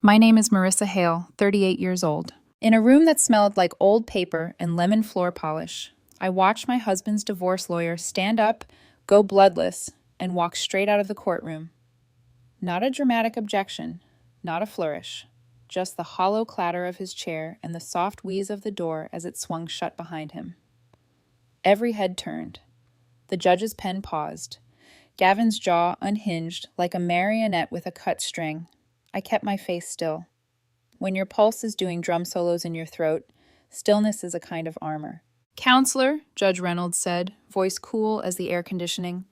My name is Marissa Hale, 38 years old. In a room that smelled like old paper and lemon floor polish, I watched my husband's divorce lawyer stand up, go bloodless, and walk straight out of the courtroom. Not a dramatic objection, not a flourish, just the hollow clatter of his chair and the soft wheeze of the door as it swung shut behind him. Every head turned. The judge's pen paused. Gavin's jaw unhinged like a marionette with a cut string. I kept my face still. When your pulse is doing drum solos in your throat, stillness is a kind of armor. "Counselor," Judge Reynolds said, voice cool as the air conditioning.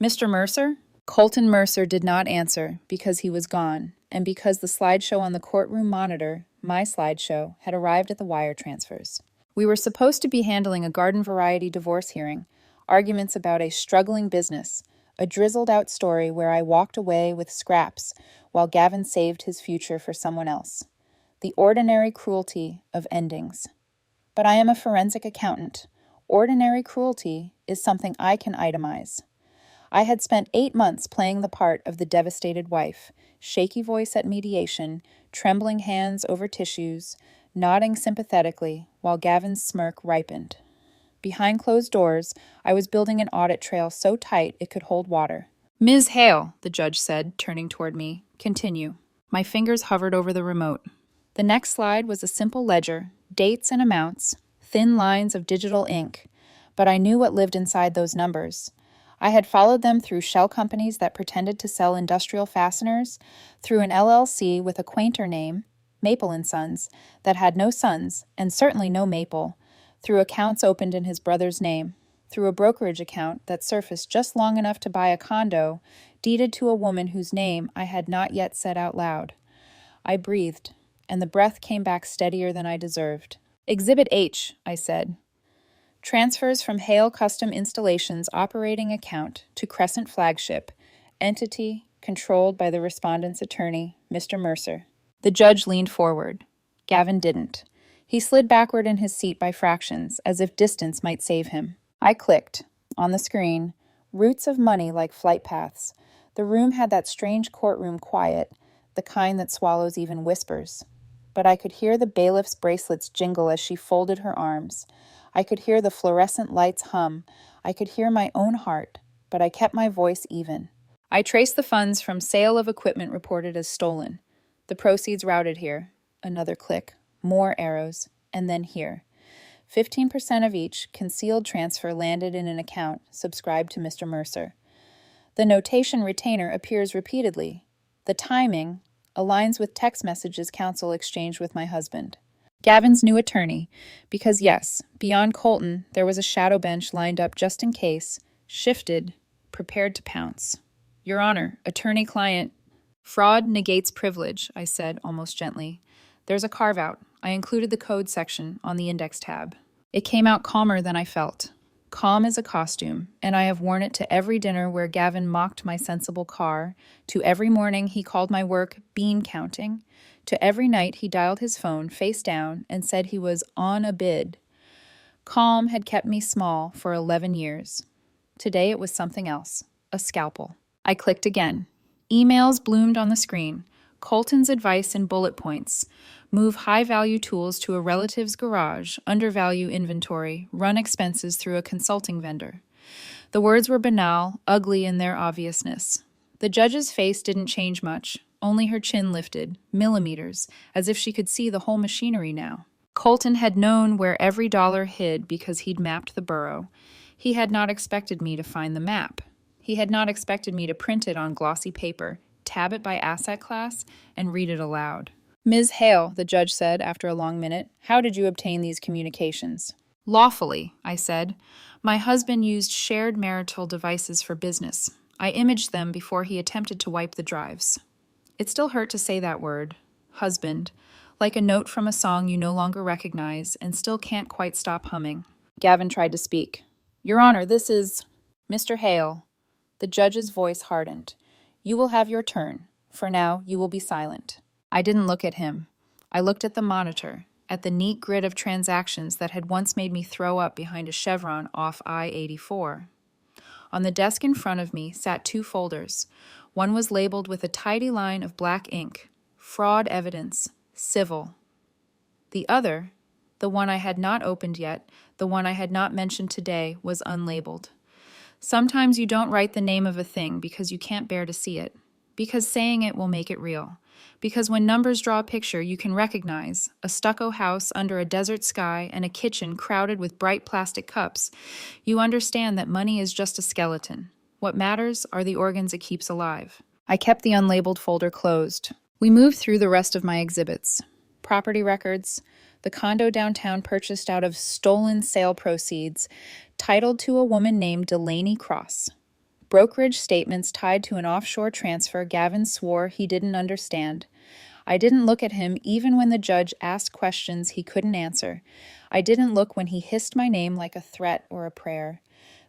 "Mr. Mercer?" Colton Mercer did not answer because he was gone, and because the slideshow on the courtroom monitor, my slideshow, had arrived at the wire transfers. We were supposed to be handling a garden variety divorce hearing, arguments about a struggling business, a drizzled out story where I walked away with scraps while Gavin saved his future for someone else. The ordinary cruelty of endings. But I am a forensic accountant. Ordinary cruelty is something I can itemize. I had spent 8 months playing the part of the devastated wife, shaky voice at mediation, trembling hands over tissues, nodding sympathetically while Gavin's smirk ripened. Behind closed doors, I was building an audit trail so tight it could hold water. "Ms. Hale," the judge said, turning toward me, "continue." My fingers hovered over the remote. The next slide was a simple ledger, dates and amounts, thin lines of digital ink, but I knew what lived inside those numbers. I had followed them through shell companies that pretended to sell industrial fasteners, through an LLC with a quainter name, Maple & Sons, that had no sons, and certainly no maple, through accounts opened in his brother's name, through a brokerage account that surfaced just long enough to buy a condo, deeded to a woman whose name I had not yet said out loud. I breathed, and the breath came back steadier than I deserved. "Exhibit H," I said. Transfers from Hale Custom Installations operating account to Crescent Flagship, entity controlled by the respondent's attorney, Mr. Mercer. The judge leaned forward. Gavin didn't. He slid backward in his seat by fractions, as if distance might save him. I clicked. On the screen, roots of money like flight paths. The room had that strange courtroom quiet, the kind that swallows even whispers. But I could hear the bailiff's bracelets jingle as she folded her arms. I could hear the fluorescent lights hum. I could hear my own heart, but I kept my voice even. I traced the funds from sale of equipment reported as stolen. The proceeds routed here. Another click. More arrows. And then here. 15% of each concealed transfer landed in an account subscribed to Mr. Mercer. The notation retainer appears repeatedly. The timing aligns with text messages counsel exchanged with my husband. Gavin's new attorney, because yes, beyond Colton, there was a shadow bench lined up just in case, shifted, prepared to pounce. "Your Honor, attorney-client." "Fraud negates privilege," I said almost gently. "There's a carve-out. I included the code section on the index tab." It came out calmer than I felt. Calm is a costume, and I have worn it to every dinner where Gavin mocked my sensible car, to every morning he called my work bean counting, to every night he dialed his phone face down and said he was on a bid. Calm had kept me small for 11 years. Today it was something else, a scalpel. I clicked again. Emails bloomed on the screen. Colton's advice in bullet points. Move high-value tools to a relative's garage, undervalue inventory, run expenses through a consulting vendor. The words were banal, ugly in their obviousness. The judge's face didn't change much, only her chin lifted, millimeters, as if she could see the whole machinery now. Colton had known where every dollar hid because he'd mapped the borough. He had not expected me to find the map. He had not expected me to print it on glossy paper, tab it by asset class, and read it aloud. "Ms. Hale," the judge said after a long minute, "how did you obtain these communications?" "Lawfully," I said. "My husband used shared marital devices for business. I imaged them before he attempted to wipe the drives." It still hurt to say that word, husband, like a note from a song you no longer recognize and still can't quite stop humming. Gavin tried to speak. "Your Honor, this is—" "Mr. Hale." The judge's voice hardened. "You will have your turn. For now, you will be silent." I didn't look at him. I looked at the monitor, at the neat grid of transactions that had once made me throw up behind a chevron off I-84. On the desk in front of me sat 2 folders. One was labeled with a tidy line of black ink, fraud evidence, civil. The other, the one I had not opened yet, the one I had not mentioned today, was unlabeled. Sometimes you don't write the name of a thing because you can't bear to see it, because saying it will make it real, because when numbers draw a picture you can recognize a stucco house under a desert sky and a kitchen crowded with bright plastic cups, you understand that money is just a skeleton. What matters are the organs it keeps alive. I kept the unlabeled folder closed. We moved through the rest of my exhibits. Property records, the condo downtown purchased out of stolen sale proceeds, titled to a woman named Delaney Cross. Brokerage statements tied to an offshore transfer Gavin swore he didn't understand. I didn't look at him even when the judge asked questions he couldn't answer. I didn't look when he hissed my name like a threat or a prayer.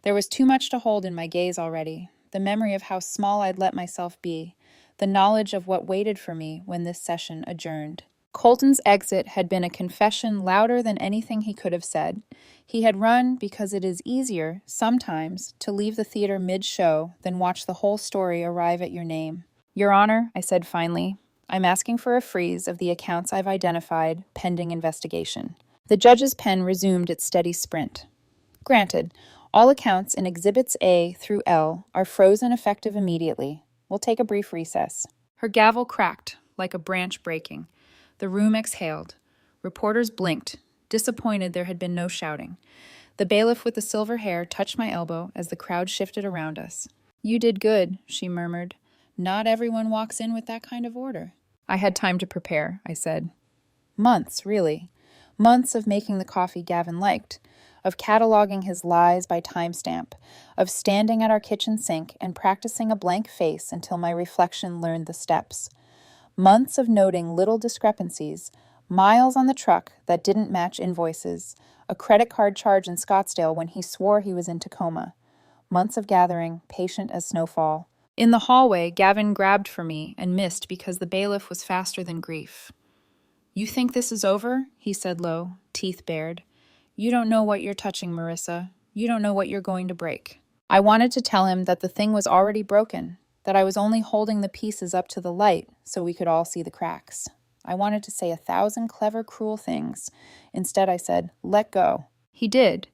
There was too much to hold in my gaze already. The memory of how small I'd let myself be. The knowledge of what waited for me when this session adjourned. Colton's exit had been a confession louder than anything he could have said. He had run because it is easier, sometimes, to leave the theater mid-show than watch the whole story arrive at your name. Your Honor, I said finally, I'm asking for a freeze of the accounts I've identified, pending investigation. The judge's pen resumed its steady sprint. Granted, all accounts in Exhibits A through L are frozen effective immediately. We'll take a brief recess. Her gavel cracked, like a branch breaking. The room exhaled. Reporters blinked, disappointed there had been no shouting. The bailiff with the silver hair touched my elbow as the crowd shifted around us. You did good, she murmured. Not everyone walks in with that kind of order. I had time to prepare, I said. Months, really. Months of making the coffee Gavin liked, of cataloging his lies by timestamp, of standing at our kitchen sink and practicing a blank face until my reflection learned the steps. Months of noting little discrepancies, miles on the truck that didn't match invoices, a credit card charge in Scottsdale when he swore he was in Tacoma. Months of gathering, patient as snowfall. In the hallway, Gavin grabbed for me and missed because the bailiff was faster than grief. You think this is over? He said low, teeth bared. You don't know what you're touching, Marissa. You don't know what you're going to break. I wanted to tell him that the thing was already broken, that I was only holding the pieces up to the light so we could all see the cracks. I wanted to say 1,000 clever, cruel things. Instead, I said, let go. He did.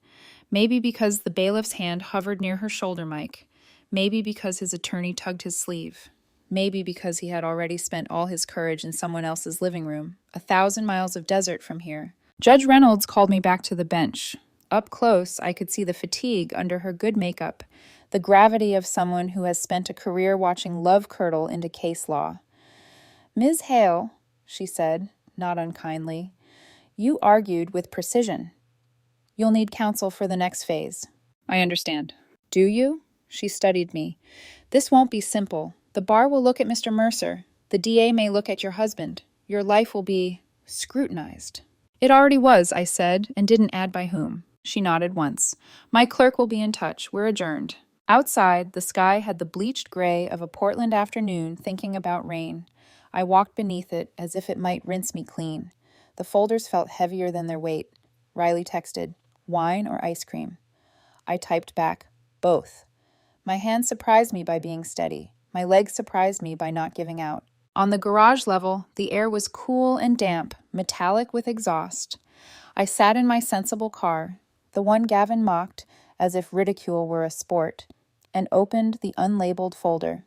Maybe because the bailiff's hand hovered near her shoulder mic. Maybe because his attorney tugged his sleeve. Maybe because he had already spent all his courage in someone else's living room, 1,000 miles of desert from here. Judge Reynolds called me back to the bench. Up close, I could see the fatigue under her good makeup, the gravity of someone who has spent a career watching love curdle into case law. Ms. Hale, she said, not unkindly, you argued with precision. You'll need counsel for the next phase. I understand. Do you? She studied me. This won't be simple. The bar will look at Mr. Mercer. The DA may look at your husband. Your life will be scrutinized. It already was, I said, and didn't add by whom. She nodded once. My clerk will be in touch. We're adjourned. Outside, the sky had the bleached gray of a Portland afternoon thinking about rain. I walked beneath it as if it might rinse me clean. The folders felt heavier than their weight. Riley texted, wine or ice cream? I typed back, both. My hand surprised me by being steady. My legs surprised me by not giving out. On the garage level, the air was cool and damp, metallic with exhaust. I sat in my sensible car, the one Gavin mocked, as if ridicule were a sport, and opened the unlabeled folder.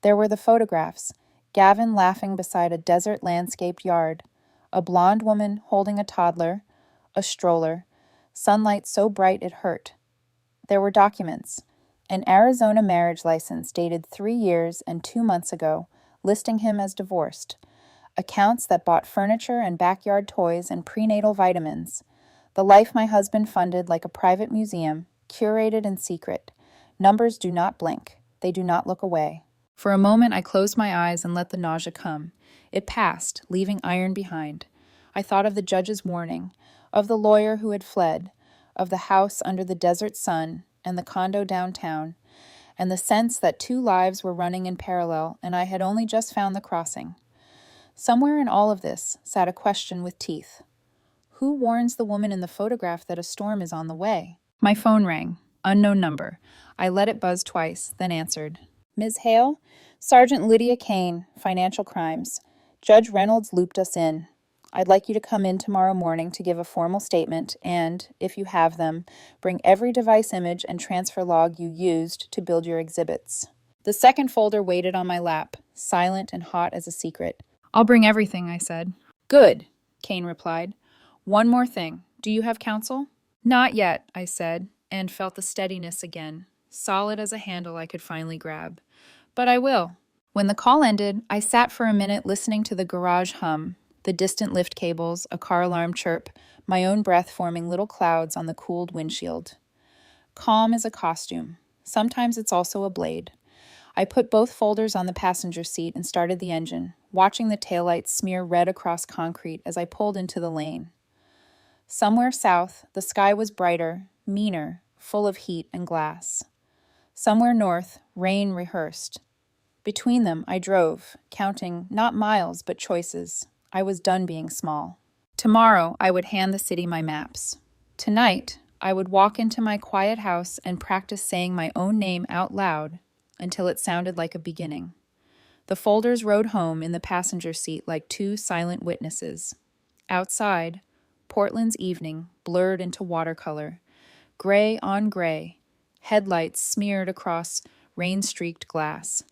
There were the photographs, Gavin laughing beside a desert landscaped yard, a blonde woman holding a toddler, a stroller, sunlight so bright it hurt. There were documents, an Arizona marriage license dated 3 years and 2 months ago, listing him as divorced, accounts that bought furniture and backyard toys and prenatal vitamins, the life my husband funded like a private museum, curated in secret. Numbers do not blink. They do not look away. For a moment I closed my eyes and let the nausea come. It passed, leaving iron behind. I thought of the judge's warning, of the lawyer who had fled, of the house under the desert sun and the condo downtown, and the sense that 2 lives were running in parallel and I had only just found the crossing. Somewhere in all of this sat a question with teeth. Who warns the woman in the photograph that a storm is on the way? My phone rang. Unknown number. I let it buzz twice, then answered. Ms. Hale? Sergeant Lydia Kane, Financial Crimes. Judge Reynolds looped us in. I'd like you to come in tomorrow morning to give a formal statement and, if you have them, bring every device image and transfer log you used to build your exhibits. The second folder waited on my lap, silent and hot as a secret. I'll bring everything, I said. Good, Kane replied. One more thing. Do you have counsel? Not yet, I said, and felt the steadiness again, solid as a handle I could finally grab. But I will. When the call ended, I sat for a minute listening to the garage hum, the distant lift cables, a car alarm chirp, my own breath forming little clouds on the cooled windshield. Calm is a costume. Sometimes it's also a blade. I put both folders on the passenger seat and started the engine, watching the taillights smear red across concrete as I pulled into the lane. Somewhere south, the sky was brighter, meaner, full of heat and glass. Somewhere north, rain rehearsed. Between them, I drove, counting not miles but choices. I was done being small. Tomorrow, I would hand the city my maps. Tonight, I would walk into my quiet house and practice saying my own name out loud until it sounded like a beginning. The folders rode home in the passenger seat like two silent witnesses. Outside, Portland's evening blurred into watercolor, gray on gray, headlights smeared across rain-streaked glass.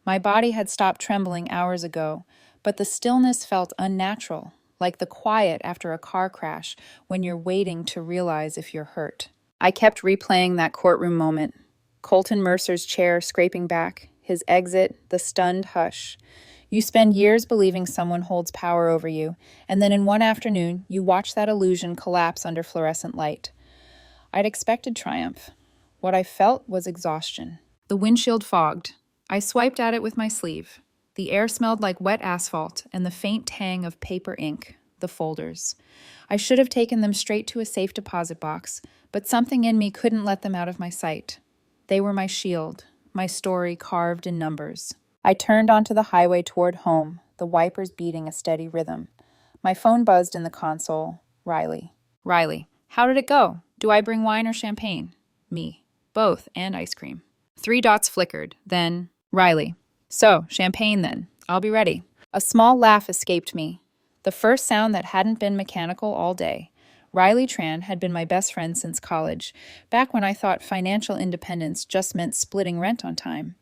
My body had stopped trembling hours ago, but the stillness felt unnatural, like the quiet after a car crash when you're waiting to realize if you're hurt. I kept replaying that courtroom moment. Colton Mercer's chair scraping back, his exit, the stunned hush. You spend years believing someone holds power over you, and then in one afternoon, you watch that illusion collapse under fluorescent light. I'd expected triumph. What I felt was exhaustion. The windshield fogged. I swiped at it with my sleeve. The air smelled like wet asphalt and the faint tang of paper ink, the folders. I should have taken them straight to a safe deposit box, but something in me couldn't let them out of my sight. They were my shield, my story carved in numbers. I turned onto the highway toward home, the wipers beating a steady rhythm. My phone buzzed in the console. Riley. Riley. How did it go? Do I bring wine or champagne? Me. Both, and ice cream. 3 dots flickered. Then, Riley. So, champagne then. I'll be ready. A small laugh escaped me. The first sound that hadn't been mechanical all day. Riley Tran had been my best friend since college, back when I thought financial independence just meant splitting rent on time.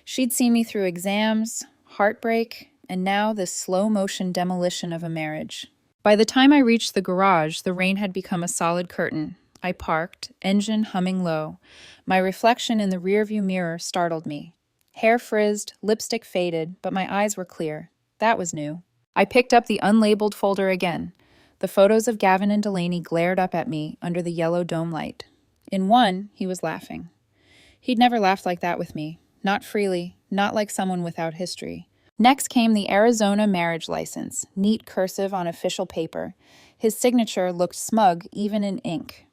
She'd seen me through exams, heartbreak, and now this slow-motion demolition of a marriage. By the time I reached the garage, the rain had become a solid curtain. I parked, engine humming low. My reflection in the rearview mirror startled me. Hair frizzed, lipstick faded, but my eyes were clear. That was new. I picked up the unlabeled folder again. The photos of Gavin and Delaney glared up at me under the yellow dome light. In one, he was laughing. He'd never laughed like that with me. Not freely, not like someone without history. Next came the Arizona marriage license, neat cursive on official paper. His signature looked smug even in ink.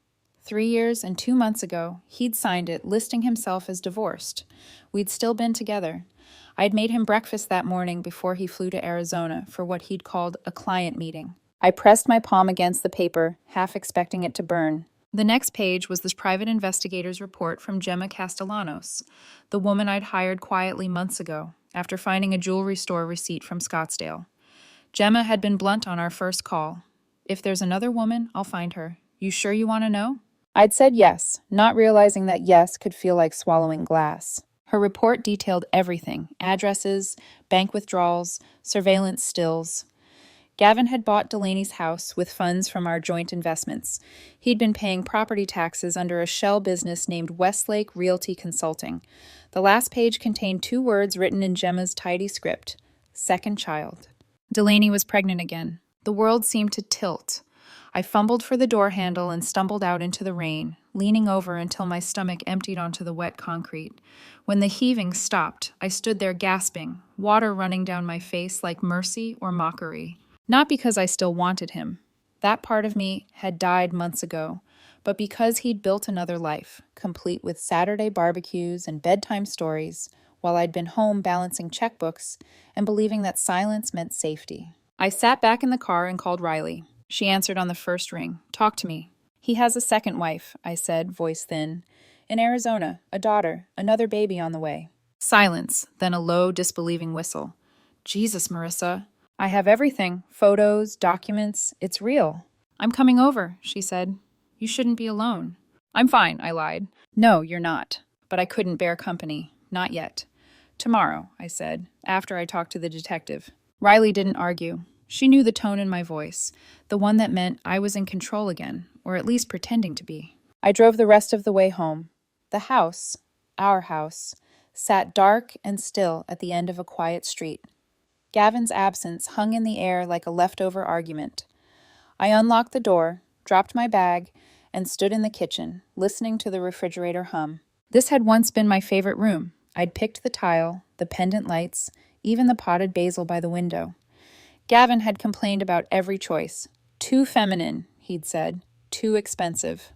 3 years and 2 months ago, he'd signed it, listing himself as divorced. We'd still been together. I'd made him breakfast that morning before he flew to Arizona for what he'd called a client meeting. I pressed my palm against the paper, half expecting it to burn. The next page was this private investigator's report from Gemma Castellanos, the woman I'd hired quietly months ago, after finding a jewelry store receipt from Scottsdale. Gemma had been blunt on our first call. If there's another woman, I'll find her. You sure you want to know? I'd said yes, not realizing that yes could feel like swallowing glass. Her report detailed everything: addresses, bank withdrawals, surveillance stills. Gavin had bought Delaney's house with funds from our joint investments. He'd been paying property taxes under a shell business named Westlake Realty Consulting. The last page contained 2 words written in Gemma's tidy script: second child. Delaney was pregnant again. The world seemed to tilt. I fumbled for the door handle and stumbled out into the rain, leaning over until my stomach emptied onto the wet concrete. When the heaving stopped, I stood there gasping, water running down my face like mercy or mockery. Not because I still wanted him. That part of me had died months ago, but because he'd built another life, complete with Saturday barbecues and bedtime stories, while I'd been home balancing checkbooks and believing that silence meant safety. I sat back in the car and called Riley. She answered on the first ring. Talk to me. He has a second wife, I said, voice thin. In Arizona, a daughter, another baby on the way. Silence, then a low, disbelieving whistle. Jesus, Marissa. I have everything. Photos, documents. It's real. I'm coming over, she said. You shouldn't be alone. I'm fine, I lied. No, you're not. But I couldn't bear company. Not yet. Tomorrow, I said, after I talked to the detective. Riley didn't argue. She knew the tone in my voice, the one that meant I was in control again, or at least pretending to be. I drove the rest of the way home. The house, our house, sat dark and still at the end of a quiet street. Gavin's absence hung in the air like a leftover argument. I unlocked the door, dropped my bag, and stood in the kitchen, listening to the refrigerator hum. This had once been my favorite room. I'd picked the tile, the pendant lights, even the potted basil by the window. Gavin had complained about every choice. Too feminine, he'd said. Too expensive.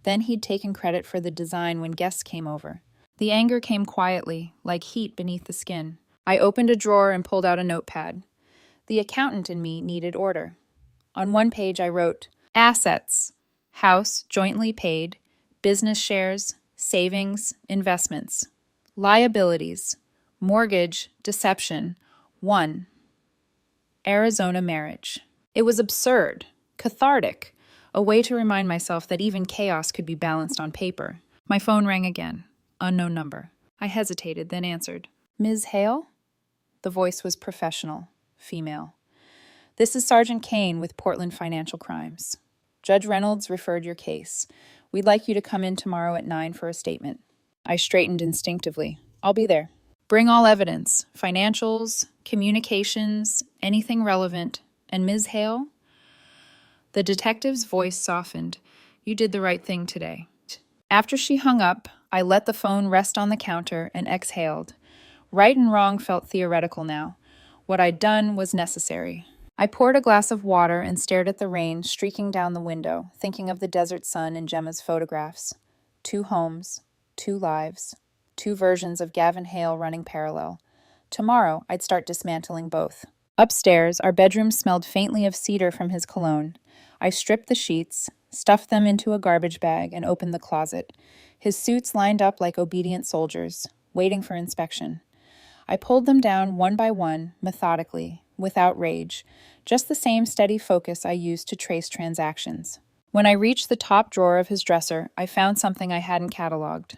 Then he'd taken credit for the design when guests came over. The anger came quietly, like heat beneath the skin. I opened a drawer and pulled out a notepad. The accountant in me needed order. On one page I wrote, assets, house jointly paid, business shares, savings, investments. Liabilities, mortgage, deception, 1. Arizona marriage. It was absurd, cathartic, a way to remind myself that even chaos could be balanced on paper. My phone rang again. Unknown number. I hesitated, then answered. Ms. Hale? The voice was professional, female. This is Sergeant Kane with Portland Financial Crimes. Judge Reynolds referred your case. We'd like you to come in tomorrow at 9 for a statement. I straightened instinctively. I'll be there. Bring all evidence, financials, communications, anything relevant. And Ms. Hale? The detective's voice softened. You did the right thing today. After she hung up, I let the phone rest on the counter and exhaled. Right and wrong felt theoretical now. What I'd done was necessary. I poured a glass of water and stared at the rain streaking down the window, thinking of the desert sun in Gemma's photographs. 2 homes, 2 lives, 2 versions of Gavin Hale running parallel. Tomorrow, I'd start dismantling both. Upstairs, our bedroom smelled faintly of cedar from his cologne. I stripped the sheets, stuffed them into a garbage bag, and opened the closet. His suits lined up like obedient soldiers, waiting for inspection. I pulled them down one by one, methodically, without rage, just the same steady focus I used to trace transactions. When I reached the top drawer of his dresser, I found something I hadn't cataloged.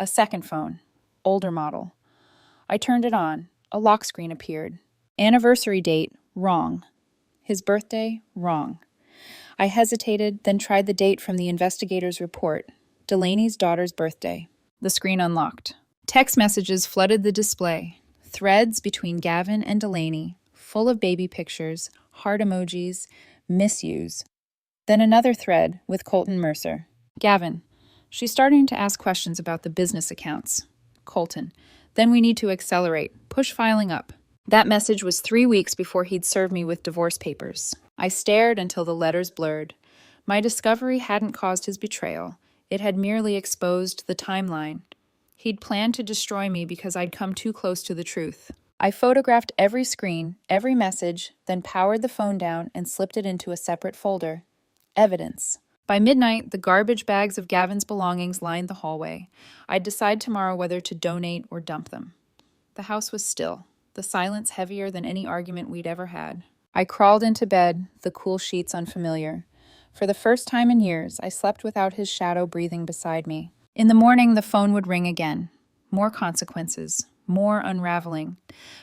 A second phone, older model. I turned it on. A lock screen appeared. Anniversary date, wrong. His birthday, wrong. I hesitated, then tried the date from the investigator's report. Delaney's daughter's birthday. The screen unlocked. Text messages flooded the display. Threads between Gavin and Delaney, full of baby pictures, heart emojis, miss yous. Then another thread with Colton Mercer. Gavin, she's starting to ask questions about the business accounts. Colton, then we need to accelerate. Push filing up. That message was 3 weeks before he'd served me with divorce papers. I stared until the letters blurred. My discovery hadn't caused his betrayal. It had merely exposed the timeline. He'd planned to destroy me because I'd come too close to the truth. I photographed every screen, every message, then powered the phone down and slipped it into a separate folder. Evidence. By midnight, the garbage bags of Gavin's belongings lined the hallway. I'd decide tomorrow whether to donate or dump them. The house was still, the silence heavier than any argument we'd ever had. I crawled into bed, the cool sheets unfamiliar. For the first time in years, I slept without his shadow breathing beside me. In the morning, the phone would ring again. More consequences, more unraveling.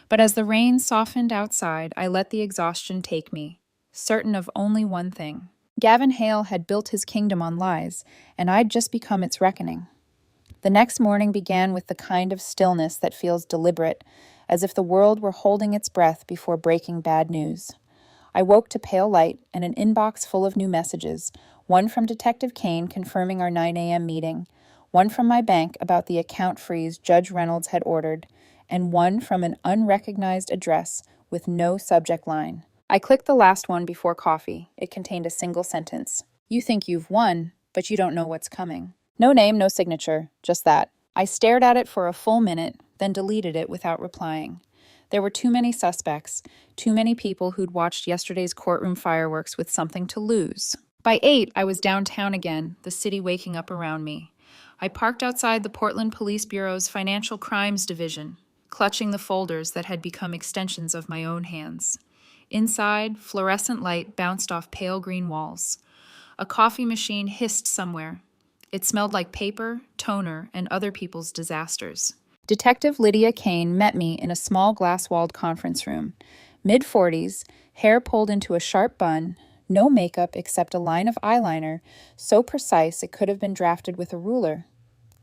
But as the rain softened outside, I let the exhaustion take me, certain of only one thing. Gavin Hale had built his kingdom on lies, and I'd just become its reckoning. The next morning began with the kind of stillness that feels deliberate, as if the world were holding its breath before breaking bad news. I woke to pale light and an inbox full of new messages, one from Detective Kane confirming our 9 a.m. meeting, one from my bank about the account freeze Judge Reynolds had ordered, and one from an unrecognized address with no subject line. I clicked the last one before coffee. It contained a single sentence. You think you've won, but you don't know what's coming. No name, no signature, just that. I stared at it for a full minute, then deleted it without replying. There were too many suspects, too many people who'd watched yesterday's courtroom fireworks with something to lose. By 8, I was downtown again, the city waking up around me. I parked outside the Portland Police Bureau's Financial Crimes Division, clutching the folders that had become extensions of my own hands. Inside, fluorescent light bounced off pale green walls. A coffee machine hissed somewhere. It smelled like paper, toner, and other people's disasters. Detective Lydia Kane met me in a small glass-walled conference room. Mid-40s, hair pulled into a sharp bun, no makeup except a line of eyeliner, so precise it could have been drafted with a ruler.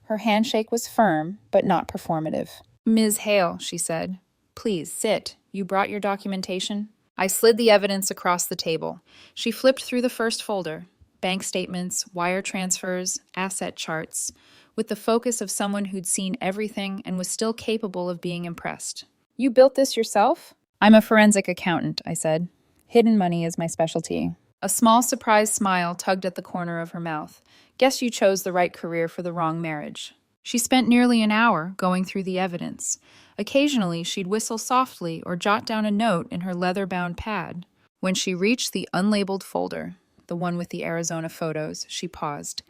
Her handshake was firm, but not performative. "Ms. Hale," she said, "please sit. You brought your documentation?" I slid the evidence across the table. She flipped through the first folder. Bank statements, wire transfers, asset charts, with the focus of someone who'd seen everything and was still capable of being impressed. "You built this yourself?" "I'm a forensic accountant," I said. "Hidden money is my specialty." A small surprised smile tugged at the corner of her mouth. "Guess you chose the right career for the wrong marriage." She spent nearly an hour going through the evidence. Occasionally, she'd whistle softly or jot down a note in her leather-bound pad. When she reached the unlabeled folder, the one with the Arizona photos, she paused.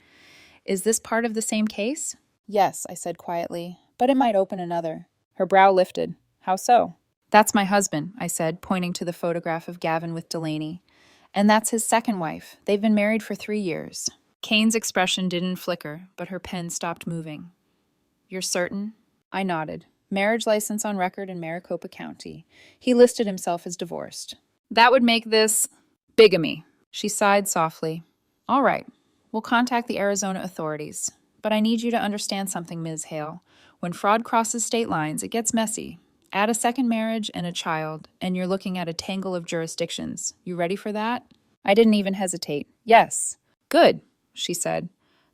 "Is this part of the same case?" "Yes," I said quietly, "but it might open another." Her brow lifted. "How so?" "That's my husband," I said, pointing to the photograph of Gavin with Delaney. "And that's his second wife. They've been married for 3 years." Kane's expression didn't flicker, but her pen stopped moving. "You're certain?" I nodded. Marriage license on record in Maricopa County. He listed himself as divorced. "That would make this bigamy." She sighed softly. "All right. We'll contact the Arizona authorities. But I need you to understand something, Ms. Hale. When fraud crosses state lines, it gets messy. Add a second marriage and a child, and you're looking at a tangle of jurisdictions. You ready for that?" I didn't even hesitate. "Yes." "Good," she said.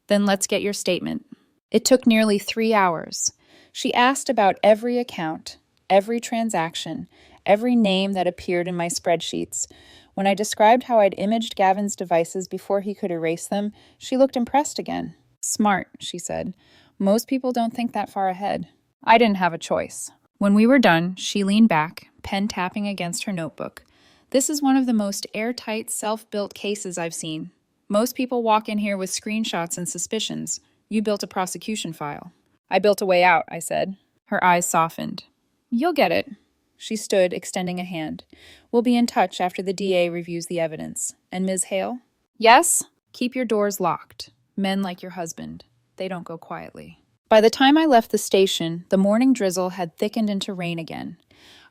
"Then let's get your statement." It took nearly 3 hours. She asked about every account, every transaction, every name that appeared in my spreadsheets. When I described how I'd imaged Gavin's devices before he could erase them, she looked impressed again. "Smart," she said. "Most people don't think that far ahead." I didn't have a choice. When we were done, she leaned back, pen tapping against her notebook. "This is one of the most airtight, self-built cases I've seen. Most people walk in here with screenshots and suspicions. You built a prosecution file." "I built a way out," I said. Her eyes softened. "You'll get it." She stood, extending a hand. "We'll be in touch after the DA reviews the evidence. And Ms. Hale?" "Yes?" "Keep your doors locked. Men like your husband. They don't go quietly." By the time I left the station, the morning drizzle had thickened into rain again.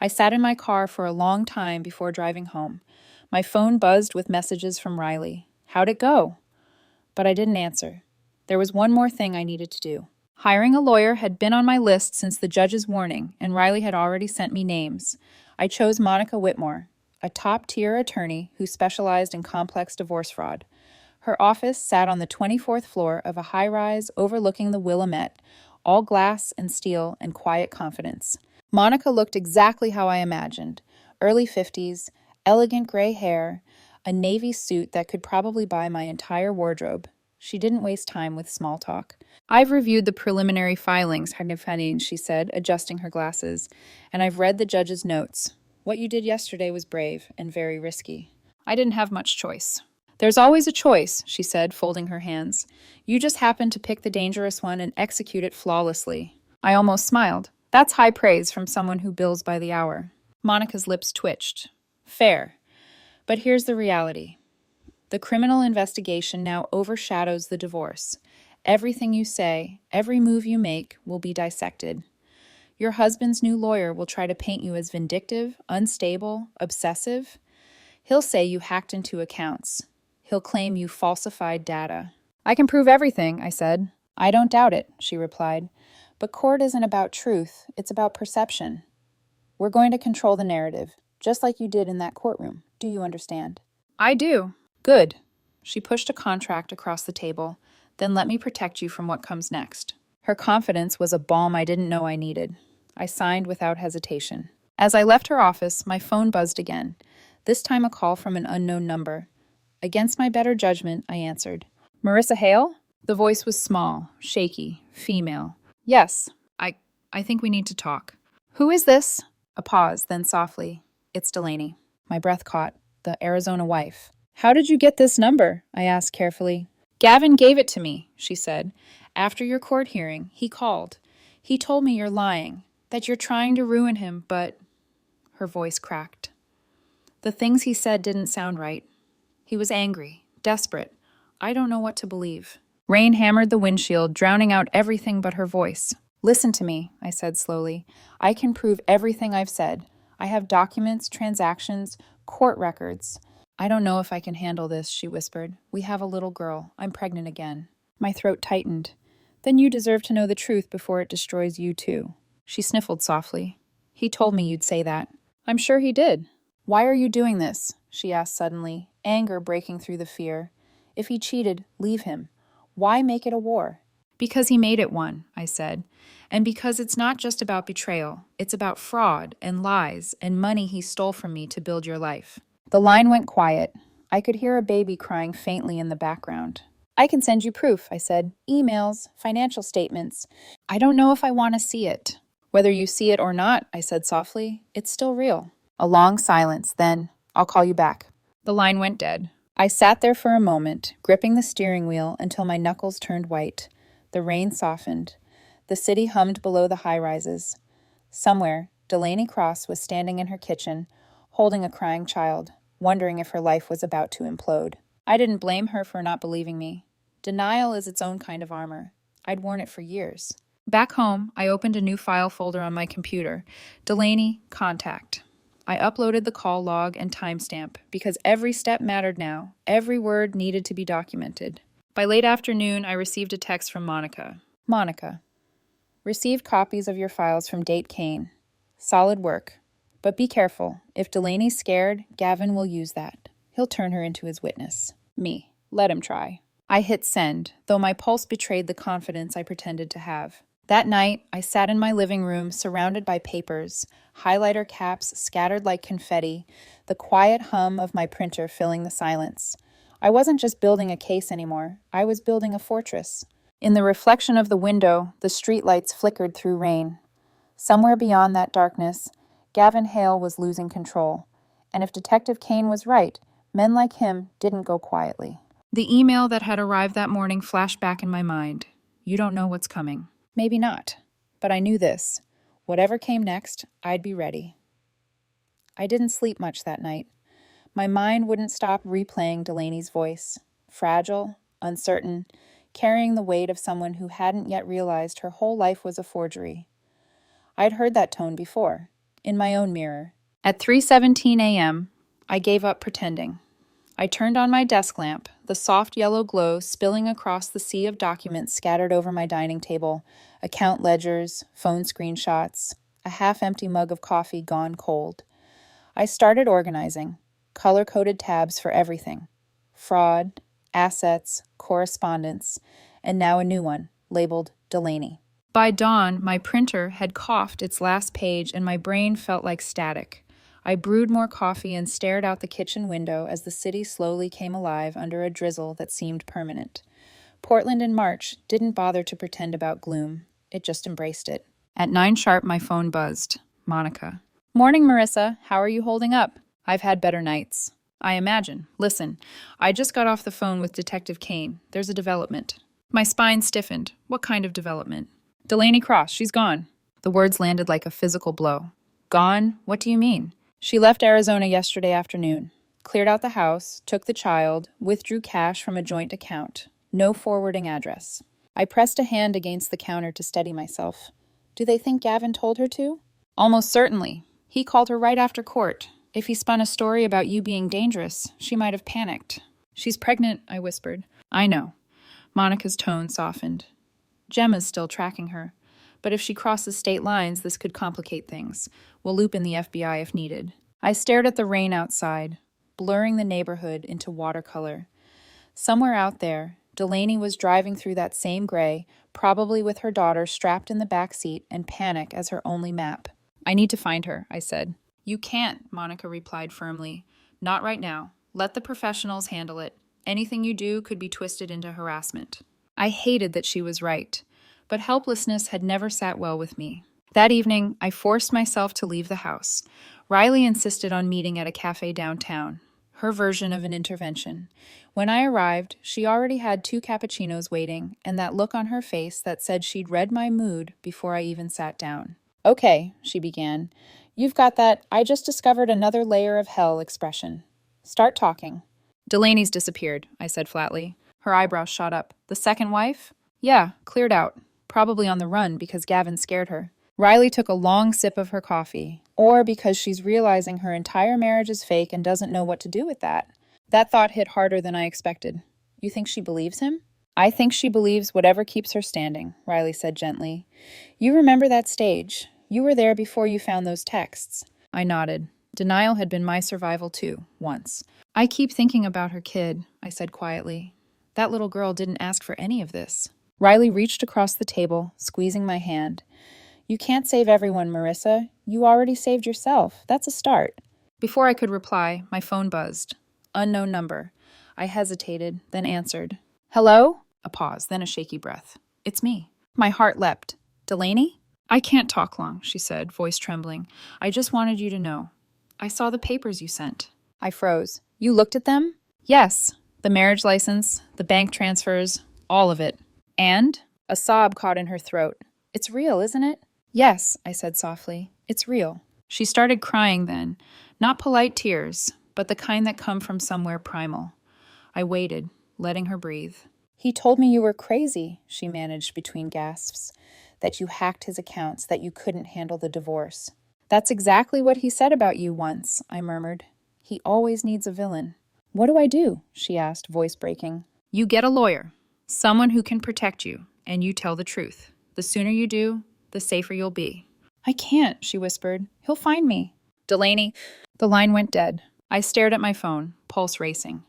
I sat in my car for a long time before driving home. My phone buzzed with messages from Riley. How'd it go? But I didn't answer. There was one more thing I needed to do. Hiring a lawyer had been on my list since the judge's warning, and Riley had already sent me names. I chose Monica Whitmore, a top-tier attorney who specialized in complex divorce fraud. Her office sat on the 24th floor of a high-rise overlooking the Willamette, all glass and steel and quiet confidence. Monica looked exactly how I imagined. Early 50s, elegant gray hair, a navy suit that could probably buy my entire wardrobe. She didn't waste time with small talk. "I've reviewed the preliminary filings, Hanin," she said, adjusting her glasses, "and I've read the judge's notes. What you did yesterday was brave and very risky." I didn't have much choice. "There's always a choice," she said, folding her hands. "You just happened to pick the dangerous one and execute it flawlessly." I almost smiled. That's high praise from someone who bills by the hour. Monica's lips twitched. "Fair. But here's the reality. The criminal investigation now overshadows the divorce. Everything you say, every move you make, will be dissected. Your husband's new lawyer will try to paint you as vindictive, unstable, obsessive. He'll say you hacked into accounts. He'll claim you falsified data." "I can prove everything," I said. "I don't doubt it," she replied. "But court isn't about truth, it's about perception. We're going to control the narrative, just like you did in that courtroom. Do you understand?" "I do." "Good." She pushed a contract across the table. "Then let me protect you from what comes next." Her confidence was a balm I didn't know I needed. I signed without hesitation. As I left her office, my phone buzzed again, this time a call from an unknown number. Against my better judgment, I answered. "Marissa Hale?" The voice was small, shaky, female. "Yes, I think we need to talk." "Who is this?" A pause, then softly. "It's Delaney." My breath caught. The Arizona wife. "How did you get this number?" I asked carefully. "Gavin gave it to me," she said. After your court hearing, he called. He told me you're lying, that you're trying to ruin him, but... Her voice cracked. The things he said didn't sound right. He was angry, desperate. I don't know what to believe. Rain hammered the windshield, drowning out everything but her voice. Listen to me, I said slowly. I can prove everything I've said. I have documents, transactions, court records. I don't know if I can handle this, she whispered. We have a little girl. I'm pregnant again. My throat tightened. Then you deserve to know the truth before it destroys you too. She sniffled softly. He told me you'd say that. I'm sure he did. Why are you doing this? She asked suddenly, anger breaking through the fear. If he cheated, leave him. Why make it a war? Because he made it one, I said. And because it's not just about betrayal. It's about fraud and lies and money he stole from me to build your life. The line went quiet. I could hear a baby crying faintly in the background. I can send you proof, I said. Emails, financial statements. I don't know if I want to see it. Whether you see it or not, I said softly, it's still real. A long silence, then, I'll call you back. The line went dead. I sat there for a moment, gripping the steering wheel until my knuckles turned white. The rain softened. The city hummed below the high-rises. Somewhere, Delaney Cross was standing in her kitchen, holding a crying child, wondering if her life was about to implode. I didn't blame her for not believing me. Denial is its own kind of armor. I'd worn it for years. Back home, I opened a new file folder on my computer. Delaney, contact. I uploaded the call log and timestamp because every step mattered now. Every word needed to be documented. By late afternoon, I received a text from Monica. Monica, received copies of your files from Date Kane. Solid work. But be careful. If Delaney's scared, Gavin will use that. He'll turn her into his witness. Me. Let him try. I hit send, though my pulse betrayed the confidence I pretended to have. That night, I sat in my living room surrounded by papers, highlighter caps scattered like confetti, the quiet hum of my printer filling the silence. I wasn't just building a case anymore. I was building a fortress. In the reflection of the window, the streetlights flickered through rain. Somewhere beyond that darkness, Gavin Hale was losing control. And if Detective Kane was right, men like him didn't go quietly. The email that had arrived that morning flashed back in my mind. You don't know what's coming. Maybe not, but I knew this. Whatever came next, I'd be ready. I didn't sleep much that night. My mind wouldn't stop replaying Delaney's voice. Fragile, uncertain, carrying the weight of someone who hadn't yet realized her whole life was a forgery. I'd heard that tone before, in my own mirror. At 3:17 a.m., I gave up pretending. I turned on my desk lamp, the soft yellow glow spilling across the sea of documents scattered over my dining table, account ledgers, phone screenshots, a half-empty mug of coffee gone cold. I started organizing, color-coded tabs for everything. Fraud, assets, correspondence, and now a new one, labeled Delaney. By dawn, my printer had coughed its last page and my brain felt like static. I brewed more coffee and stared out the kitchen window as the city slowly came alive under a drizzle that seemed permanent. Portland in March didn't bother to pretend about gloom. It just embraced it. At 9 sharp, my phone buzzed. Monica. Morning, Marissa. How are you holding up? I've had better nights. I imagine. Listen, I just got off the phone with Detective Kane. There's a development. My spine stiffened. What kind of development? Delaney Cross. She's gone. The words landed like a physical blow. Gone? What do you mean? She left Arizona yesterday afternoon, cleared out the house, took the child, withdrew cash from a joint account. No forwarding address. I pressed a hand against the counter to steady myself. Do they think Gavin told her to? Almost certainly. He called her right after court. If he spun a story about you being dangerous, she might have panicked. She's pregnant, I whispered. I know. Monica's tone softened. Gemma's still tracking her. But if she crosses state lines, this could complicate things. We'll loop in the FBI if needed. I stared at the rain outside, blurring the neighborhood into watercolor. Somewhere out there, Delaney was driving through that same gray, probably with her daughter strapped in the back seat and panic as her only map. I need to find her, I said. You can't, Monica replied firmly. Not right now. Let the professionals handle it. Anything you do could be twisted into harassment. I hated that she was right. But helplessness had never sat well with me. That evening, I forced myself to leave the house. Riley insisted on meeting at a cafe downtown. her version of an intervention. When I arrived, she already had 2 cappuccinos waiting and that look on her face that said she'd read my mood before I even sat down. "Okay," she began. "You've got that 'I just discovered another layer of hell' expression. Start talking." "Delaney's disappeared," I said flatly. Her eyebrows shot up. "The second wife?" "Yeah, cleared out. Probably on the run because Gavin scared her." Riley took a long sip of her coffee. "Or because she's realizing her entire marriage is fake and doesn't know what to do with that." That thought hit harder than I expected. "You think she believes him?" "I think she believes whatever keeps her standing," Riley said gently. "You remember that stage. You were there before you found those texts." I nodded. Denial had been my survival too, once. "I keep thinking about her kid," I said quietly. "That little girl didn't ask for any of this." Riley reached across the table, squeezing my hand. "You can't save everyone, Marissa. You already saved yourself. That's a start." Before I could reply, my phone buzzed. Unknown number. I hesitated, then answered. "Hello?" A pause, then a shaky breath. "It's me." My heart leapt. "Delaney?" "I can't talk long," she said, voice trembling. "I just wanted you to know. I saw the papers you sent." I froze. "You looked at them?" "Yes. The marriage license, the bank transfers, all of it." "And?" A sob caught in her throat. "It's real, isn't it?" "Yes," I said softly. "It's real." She started crying then. Not polite tears, but the kind that come from somewhere primal. I waited, letting her breathe. "He told me you were crazy," she managed between gasps. "That you hacked his accounts, that you couldn't handle the divorce." "That's exactly what he said about you once," I murmured. "He always needs a villain." "What do I do?" she asked, voice breaking. "You get a lawyer, someone who can protect you, and you tell the truth. The sooner you do, the safer you'll be." "I can't," she whispered. "He'll find me." "Delaney." The line went dead. I stared at my phone, pulse racing.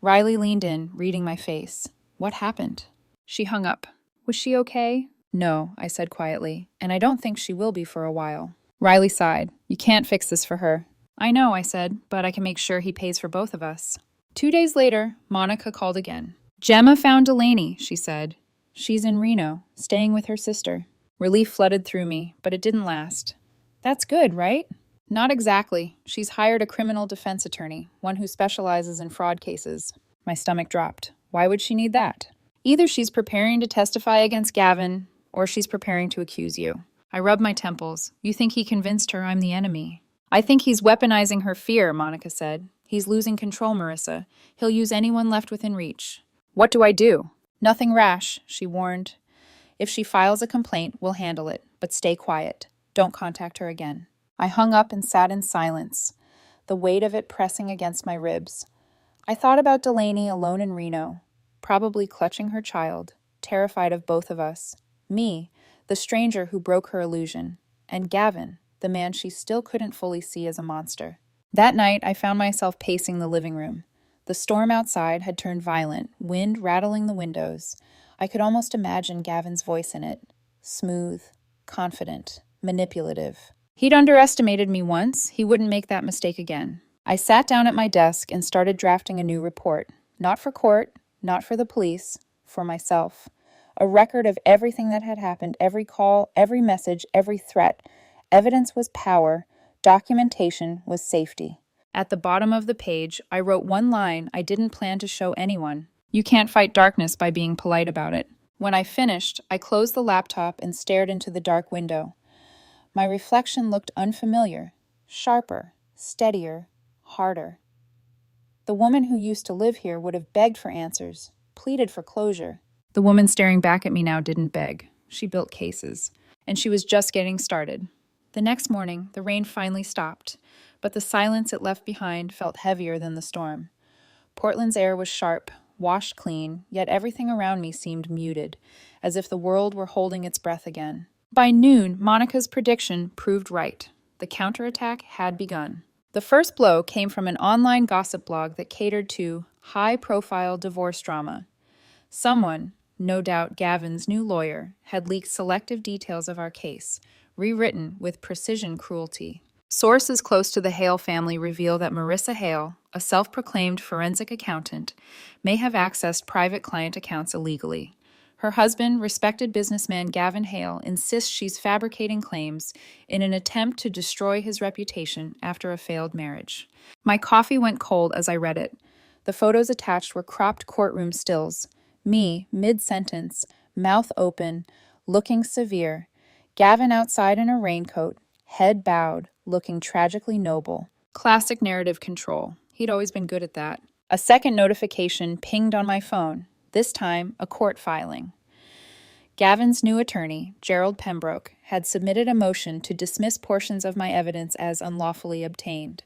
Riley leaned in, reading my face. "What happened?" She hung up. "Was she okay?" "No," I said quietly, "and I don't think she will be for a while." Riley sighed. "You can't fix this for her." "I know," I said, "but I can make sure he pays for both of us." 2 days later, Monica called again. "Gemma found Delaney," she said. "She's in Reno, staying with her sister." Relief flooded through me, but it didn't last. "That's good, right?" "Not exactly. She's hired a criminal defense attorney, one who specializes in fraud cases." My stomach dropped. "Why would she need that?" "Either she's preparing to testify against Gavin, or she's preparing to accuse you." I rubbed my temples. "You think he convinced her I'm the enemy?" "I think he's weaponizing her fear," Monica said. "He's losing control, Marissa. He'll use anyone left within reach." "What do I do?" "Nothing rash," she warned. "If she files a complaint, we'll handle it, but stay quiet. Don't contact her again." I hung up and sat in silence, the weight of it pressing against my ribs. I thought about Delaney alone in Reno, probably clutching her child, terrified of both of us. Me, the stranger who broke her illusion, and Gavin, the man she still couldn't fully see as a monster. That night, I found myself pacing the living room. The storm outside had turned violent, wind rattling the windows. I could almost imagine Gavin's voice in it. Smooth, confident, manipulative. He'd underestimated me once. He wouldn't make that mistake again. I sat down at my desk and started drafting a new report. Not for court, not for the police, for myself. A record of everything that had happened, every call, every message, every threat. Evidence was power. Documentation was safety. At the bottom of the page, I wrote one line I didn't plan to show anyone. "You can't fight darkness by being polite about it." When I finished, I closed the laptop and stared into the dark window. My reflection looked unfamiliar, sharper, steadier, harder. The woman who used to live here would have begged for answers, pleaded for closure. The woman staring back at me now didn't beg. She built cases, and she was just getting started. The next morning, the rain finally stopped, but the silence it left behind felt heavier than the storm. Portland's air was sharp, washed clean, yet everything around me seemed muted, as if the world were holding its breath again. By noon, Monica's prediction proved right. The counterattack had begun. The first blow came from an online gossip blog that catered to high-profile divorce drama. Someone, no doubt Gavin's new lawyer, had leaked selective details of our case, rewritten with precision cruelty. Sources close to the Hale family reveal that Marissa Hale, a self-proclaimed forensic accountant, may have accessed private client accounts illegally. Her husband, respected businessman Gavin Hale, insists she's fabricating claims in an attempt to destroy his reputation after a failed marriage. My coffee went cold as I read it. The photos attached were cropped courtroom stills. Me, mid-sentence, mouth open, looking severe. Gavin outside in a raincoat, head bowed, looking tragically noble. Classic narrative control. He'd always been good at that. A second notification pinged on my phone, this time a court filing. Gavin's new attorney, Gerald Pembroke, had submitted a motion to dismiss portions of my evidence as unlawfully obtained.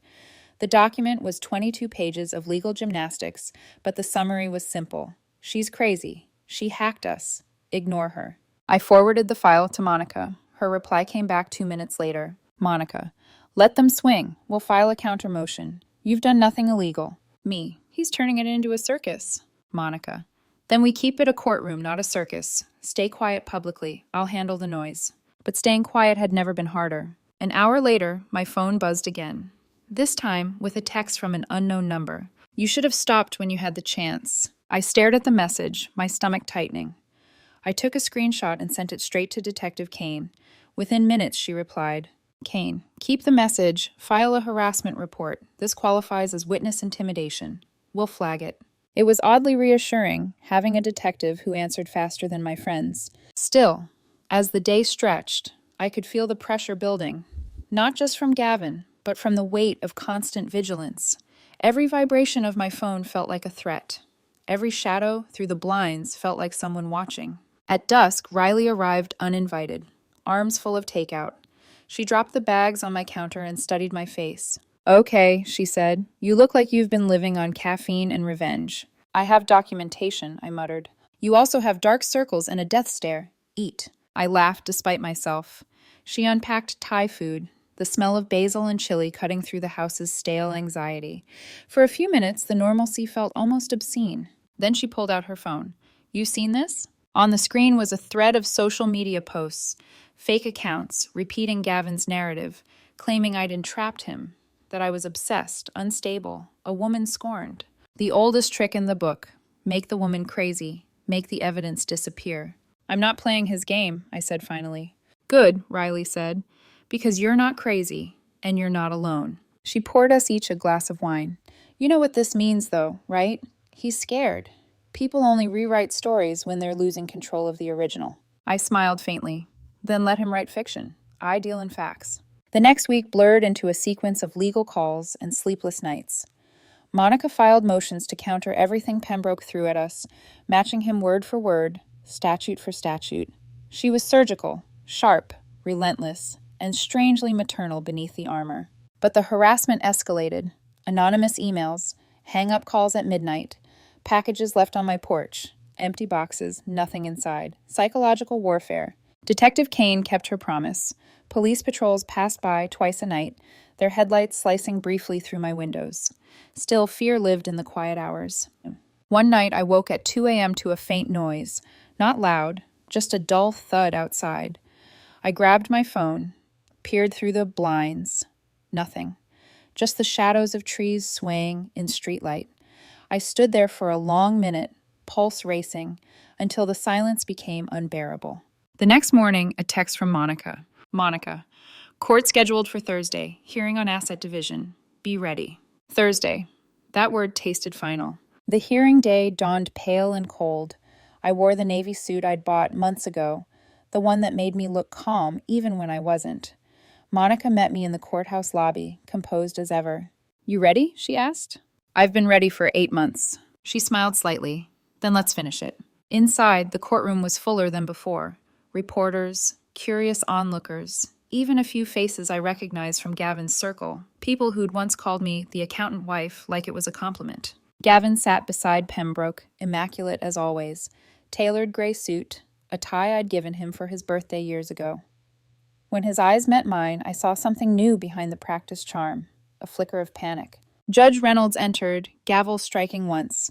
The document was 22 pages of legal gymnastics, but the summary was simple. She's crazy. She hacked us. Ignore her. I forwarded the file to Monica. Her reply came back 2 minutes later. Monica, let them swing. We'll file a counter motion. You've done nothing illegal. Me, he's turning it into a circus. Monica, then we keep it a courtroom, not a circus. Stay quiet publicly. I'll handle the noise. But staying quiet had never been harder. An hour later, my phone buzzed again. This time with a text from an unknown number. You should have stopped when you had the chance. I stared at the message, my stomach tightening. I took a screenshot and sent it straight to Detective Kane. Within minutes, she replied, Kane, keep the message, file a harassment report. This qualifies as witness intimidation. We'll flag it. It was oddly reassuring, having a detective who answered faster than my friends. Still, as the day stretched, I could feel the pressure building, not just from Gavin, but from the weight of constant vigilance. Every vibration of my phone felt like a threat. Every shadow through the blinds felt like someone watching. At dusk, Riley arrived uninvited, arms full of takeout. She dropped the bags on my counter and studied my face. Okay, she said. You look like you've been living on caffeine and revenge. I have documentation, I muttered. You also have dark circles and a death stare. Eat. I laughed despite myself. She unpacked Thai food, the smell of basil and chili cutting through the house's stale anxiety. For a few minutes, the normalcy felt almost obscene. Then she pulled out her phone. You seen this? On the screen was a thread of social media posts, fake accounts, repeating Gavin's narrative, claiming I'd entrapped him, that I was obsessed, unstable, a woman scorned. The oldest trick in the book, make the woman crazy, make the evidence disappear. I'm not playing his game, I said finally. Good, Riley said, because you're not crazy, and you're not alone. She poured us each a glass of wine. You know what this means, though, right? He's scared. People only rewrite stories when they're losing control of the original. I smiled faintly. Then let him write fiction. I deal in facts. The next week blurred into a sequence of legal calls and sleepless nights. Monica filed motions to counter everything Pembroke threw at us, matching him word for word, statute for statute. She was surgical, sharp, relentless, and strangely maternal beneath the armor. But the harassment escalated. Anonymous emails, hang-up calls at midnight, packages left on my porch, empty boxes, nothing inside. Psychological warfare. Detective Kane kept her promise. Police patrols passed by twice a night, their headlights slicing briefly through my windows. Still, fear lived in the quiet hours. One night, I woke at 2 a.m. to a faint noise. Not loud, just a dull thud outside. I grabbed my phone, peered through the blinds. Nothing. Just the shadows of trees swaying in streetlight. I stood there for a long minute, pulse racing, until the silence became unbearable. The next morning, a text from Monica. Monica, court scheduled for Thursday, hearing on asset division. Be ready. Thursday. That word tasted final. The hearing day dawned pale and cold. I wore the navy suit I'd bought months ago, the one that made me look calm even when I wasn't. Monica met me in the courthouse lobby, composed as ever. You ready? She asked. I've been ready for 8 months. She smiled slightly. Then let's finish it. Inside, the courtroom was fuller than before. Reporters, curious onlookers, even a few faces I recognized from Gavin's circle, people who'd once called me the accountant wife like it was a compliment. Gavin sat beside Pembroke, immaculate as always, tailored gray suit, a tie I'd given him for his birthday years ago. When his eyes met mine, I saw something new behind the practiced charm, a flicker of panic. Judge Reynolds entered, gavel striking once.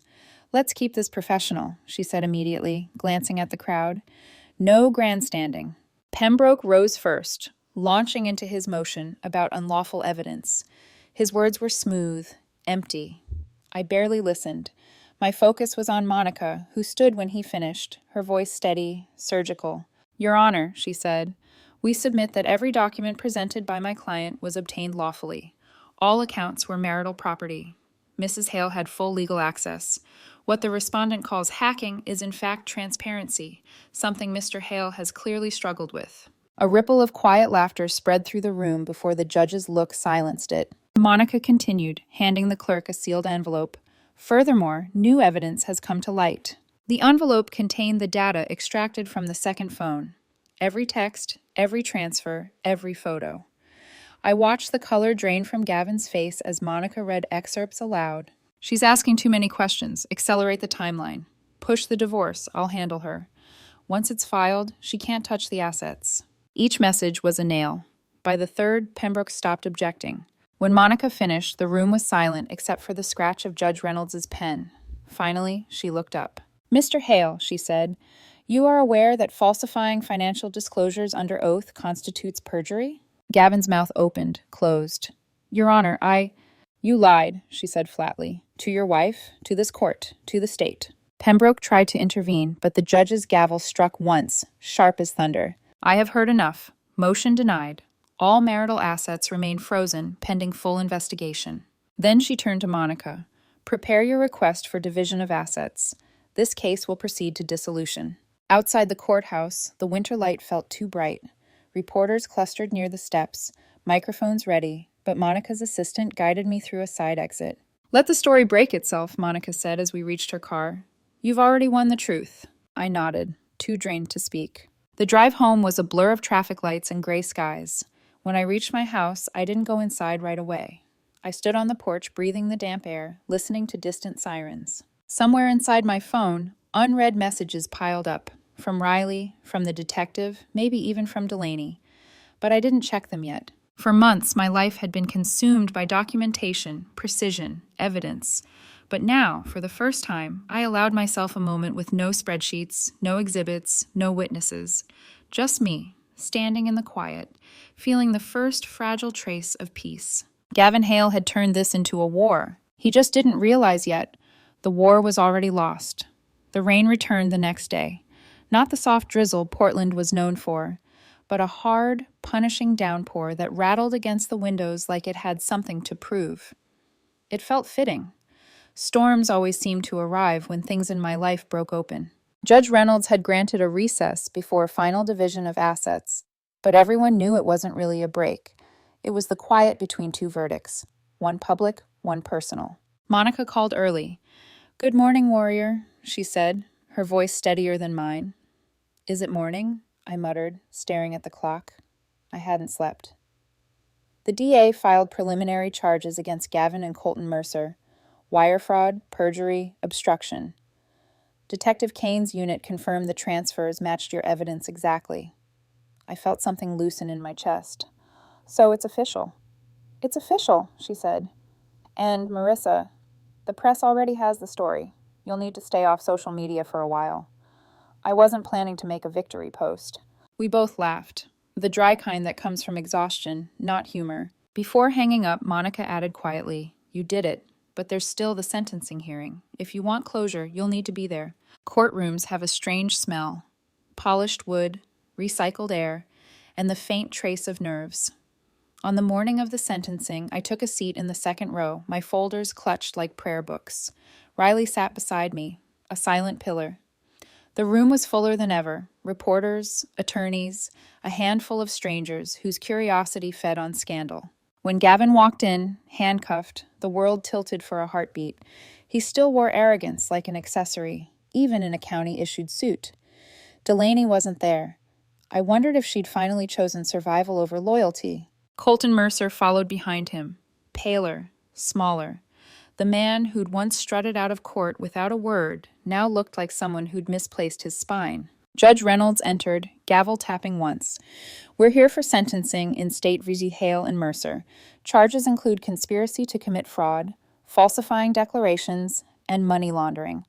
Let's keep this professional, she said immediately, glancing at the crowd. No grandstanding. Pembroke rose first, launching into his motion about unlawful evidence. His words were smooth, empty. I barely listened. My focus was on Monica, who stood when he finished, her voice steady, surgical. "Your Honor," she said, "we submit that every document presented by my client was obtained lawfully. All accounts were marital property. Mrs. Hale had full legal access. What the respondent calls hacking is in fact transparency, something Mr. Hale has clearly struggled with." A ripple of quiet laughter spread through the room before the judge's look silenced it. Monica continued, handing the clerk a sealed envelope. "Furthermore, new evidence has come to light." The envelope contained the data extracted from the second phone. Every text, every transfer, every photo. I watched the color drain from Gavin's face as Monica read excerpts aloud. "She's asking too many questions. Accelerate the timeline. Push the divorce. I'll handle her. Once it's filed, she can't touch the assets." Each message was a nail. By the third, Pembroke stopped objecting. When Monica finished, the room was silent except for the scratch of Judge Reynolds' pen. Finally, she looked up. "Mr. Hale," she said, "you are aware that falsifying financial disclosures under oath constitutes perjury?" Gavin's mouth opened, closed. "Your Honor, You lied," she said flatly. "To your wife, to this court, to the state." Pembroke tried to intervene, but the judge's gavel struck once, sharp as thunder. "I have heard enough. Motion denied. All marital assets remain frozen, pending full investigation." Then she turned to Monica. "Prepare your request for division of assets. This case will proceed to dissolution." Outside the courthouse, the winter light felt too bright. Reporters clustered near the steps, microphones ready, but Monica's assistant guided me through a side exit. "Let the story break itself," Monica said as we reached her car. "You've already won the truth." I nodded, too drained to speak. The drive home was a blur of traffic lights and gray skies. When I reached my house, I didn't go inside right away. I stood on the porch breathing the damp air, listening to distant sirens. Somewhere inside my phone, unread messages piled up. From Riley, from the detective, maybe even from Delaney. But I didn't check them yet. For months, my life had been consumed by documentation, precision, evidence. But now, for the first time, I allowed myself a moment with no spreadsheets, no exhibits, no witnesses. Just me, standing in the quiet, feeling the first fragile trace of peace. Gavin Hale had turned this into a war. He just didn't realize yet. The war was already lost. The rain returned the next day. Not the soft drizzle Portland was known for, but a hard, punishing downpour that rattled against the windows like it had something to prove. It felt fitting. Storms always seemed to arrive when things in my life broke open. Judge Reynolds had granted a recess before final division of assets, but everyone knew it wasn't really a break. It was the quiet between two verdicts, one public, one personal. Monica called early. "Good morning, warrior," she said, her voice steadier than mine. "Is it morning?" I muttered, staring at the clock. I hadn't slept. The DA filed preliminary charges against Gavin and Colton Mercer. Wire fraud, perjury, obstruction. Detective Kane's unit confirmed the transfers matched your evidence exactly. I felt something loosen in my chest. "So it's official." "It's official," she said. "And, Marissa, the press already has the story. You'll need to stay off social media for a while." I wasn't planning to make a victory post. We both laughed, the dry kind that comes from exhaustion, not humor. Before hanging up, Monica added quietly, "You did it. But there's still the sentencing hearing. If you want closure, you'll need to be there." Courtrooms have a strange smell. Polished wood, recycled air, and the faint trace of nerves. On the morning of the sentencing, I took a seat in the second row, my folders clutched like prayer books. Riley sat beside me, a silent pillar. The room was fuller than ever. Reporters, attorneys, a handful of strangers whose curiosity fed on scandal. When Gavin walked in, handcuffed, the world tilted for a heartbeat. He still wore arrogance like an accessory, even in a county-issued suit. Delaney wasn't there. I wondered if she'd finally chosen survival over loyalty. Colton Mercer followed behind him, paler, smaller. The man who'd once strutted out of court without a word now looked like someone who'd misplaced his spine. Judge Reynolds entered, gavel tapping once. "We're here for sentencing in State v. Hale and Mercer. Charges include conspiracy to commit fraud, falsifying declarations, and money laundering.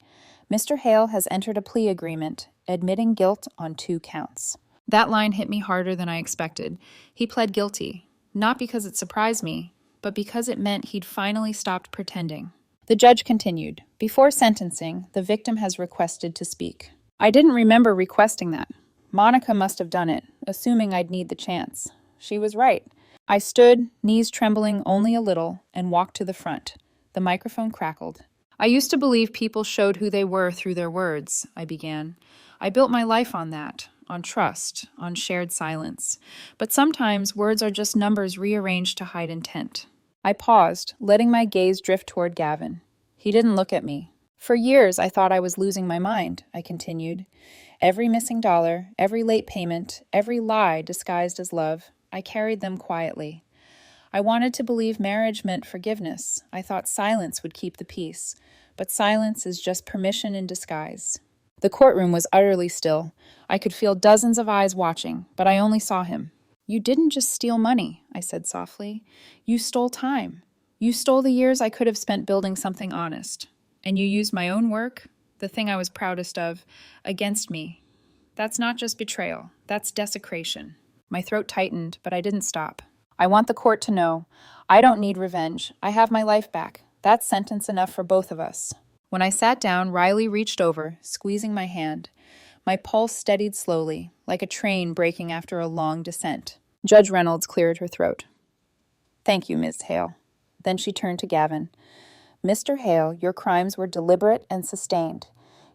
Mr. Hale has entered a plea agreement, admitting guilt on 2 counts." That line hit me harder than I expected. He pled guilty, not because it surprised me, but because it meant he'd finally stopped pretending. The judge continued, "Before sentencing, the victim has requested to speak." I didn't remember requesting that. Monica must have done it, assuming I'd need the chance. She was right. I stood, knees trembling only a little, and walked to the front. The microphone crackled. "I used to believe people showed who they were through their words," I began. "I built my life on that, on trust, on shared silence. But sometimes words are just numbers rearranged to hide intent." I paused, letting my gaze drift toward Gavin. He didn't look at me. "For years, I thought I was losing my mind," I continued. "Every missing dollar, every late payment, every lie disguised as love, I carried them quietly. I wanted to believe marriage meant forgiveness. I thought silence would keep the peace. But silence is just permission in disguise." The courtroom was utterly still. I could feel dozens of eyes watching, but I only saw him. "You didn't just steal money," I said softly. "You stole time. You stole the years I could have spent building something honest. And you used my own work, the thing I was proudest of, against me. That's not just betrayal. That's desecration." My throat tightened, but I didn't stop. "I want the court to know. I don't need revenge. I have my life back. That's sentence enough for both of us." When I sat down, Riley reached over, squeezing my hand. My pulse steadied slowly, like a train braking after a long descent. Judge Reynolds cleared her throat. "Thank you, Ms. Hale." Then she turned to Gavin. "Mr. Hale, your crimes were deliberate and sustained.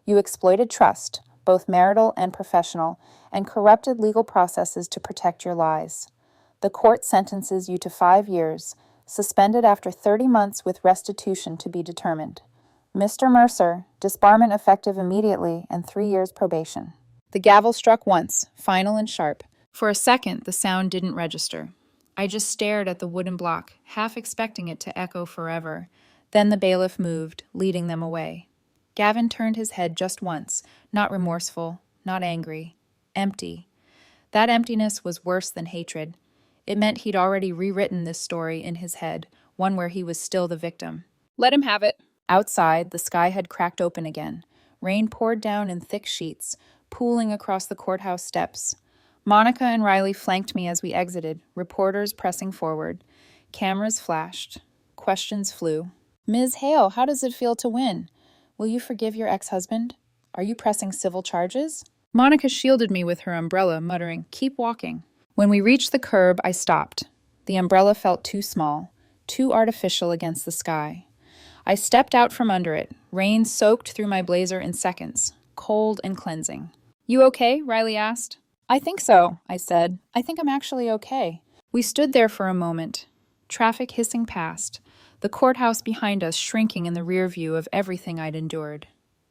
You exploited trust, both marital and professional, and corrupted legal processes to protect your lies. The court sentences you to 5 years, suspended after 30 months with restitution to be determined. Mr. Mercer, disbarment effective immediately and 3 years probation." The gavel struck once, final and sharp. For a second, the sound didn't register. I just stared at the wooden block, half expecting it to echo forever. Then the bailiff moved, leading them away. Gavin turned his head just once, not remorseful, not angry, empty. That emptiness was worse than hatred. It meant he'd already rewritten this story in his head, one where he was still the victim. "Let him have it." Outside, the sky had cracked open again. Rain poured down in thick sheets, pooling across the courthouse steps. Monica and Riley flanked me as we exited, reporters pressing forward. Cameras flashed. Questions flew. "Ms. Hale, how does it feel to win? Will you forgive your ex-husband? Are you pressing civil charges?" Monica shielded me with her umbrella, muttering, "Keep walking." When we reached the curb, I stopped. The umbrella felt too small, too artificial against the sky. I stepped out from under it, rain soaked through my blazer in seconds, cold and cleansing. "You okay?" Riley asked. "I think so," I said. "I think I'm actually okay." We stood there for a moment, traffic hissing past, the courthouse behind us shrinking in the rear view of everything I'd endured.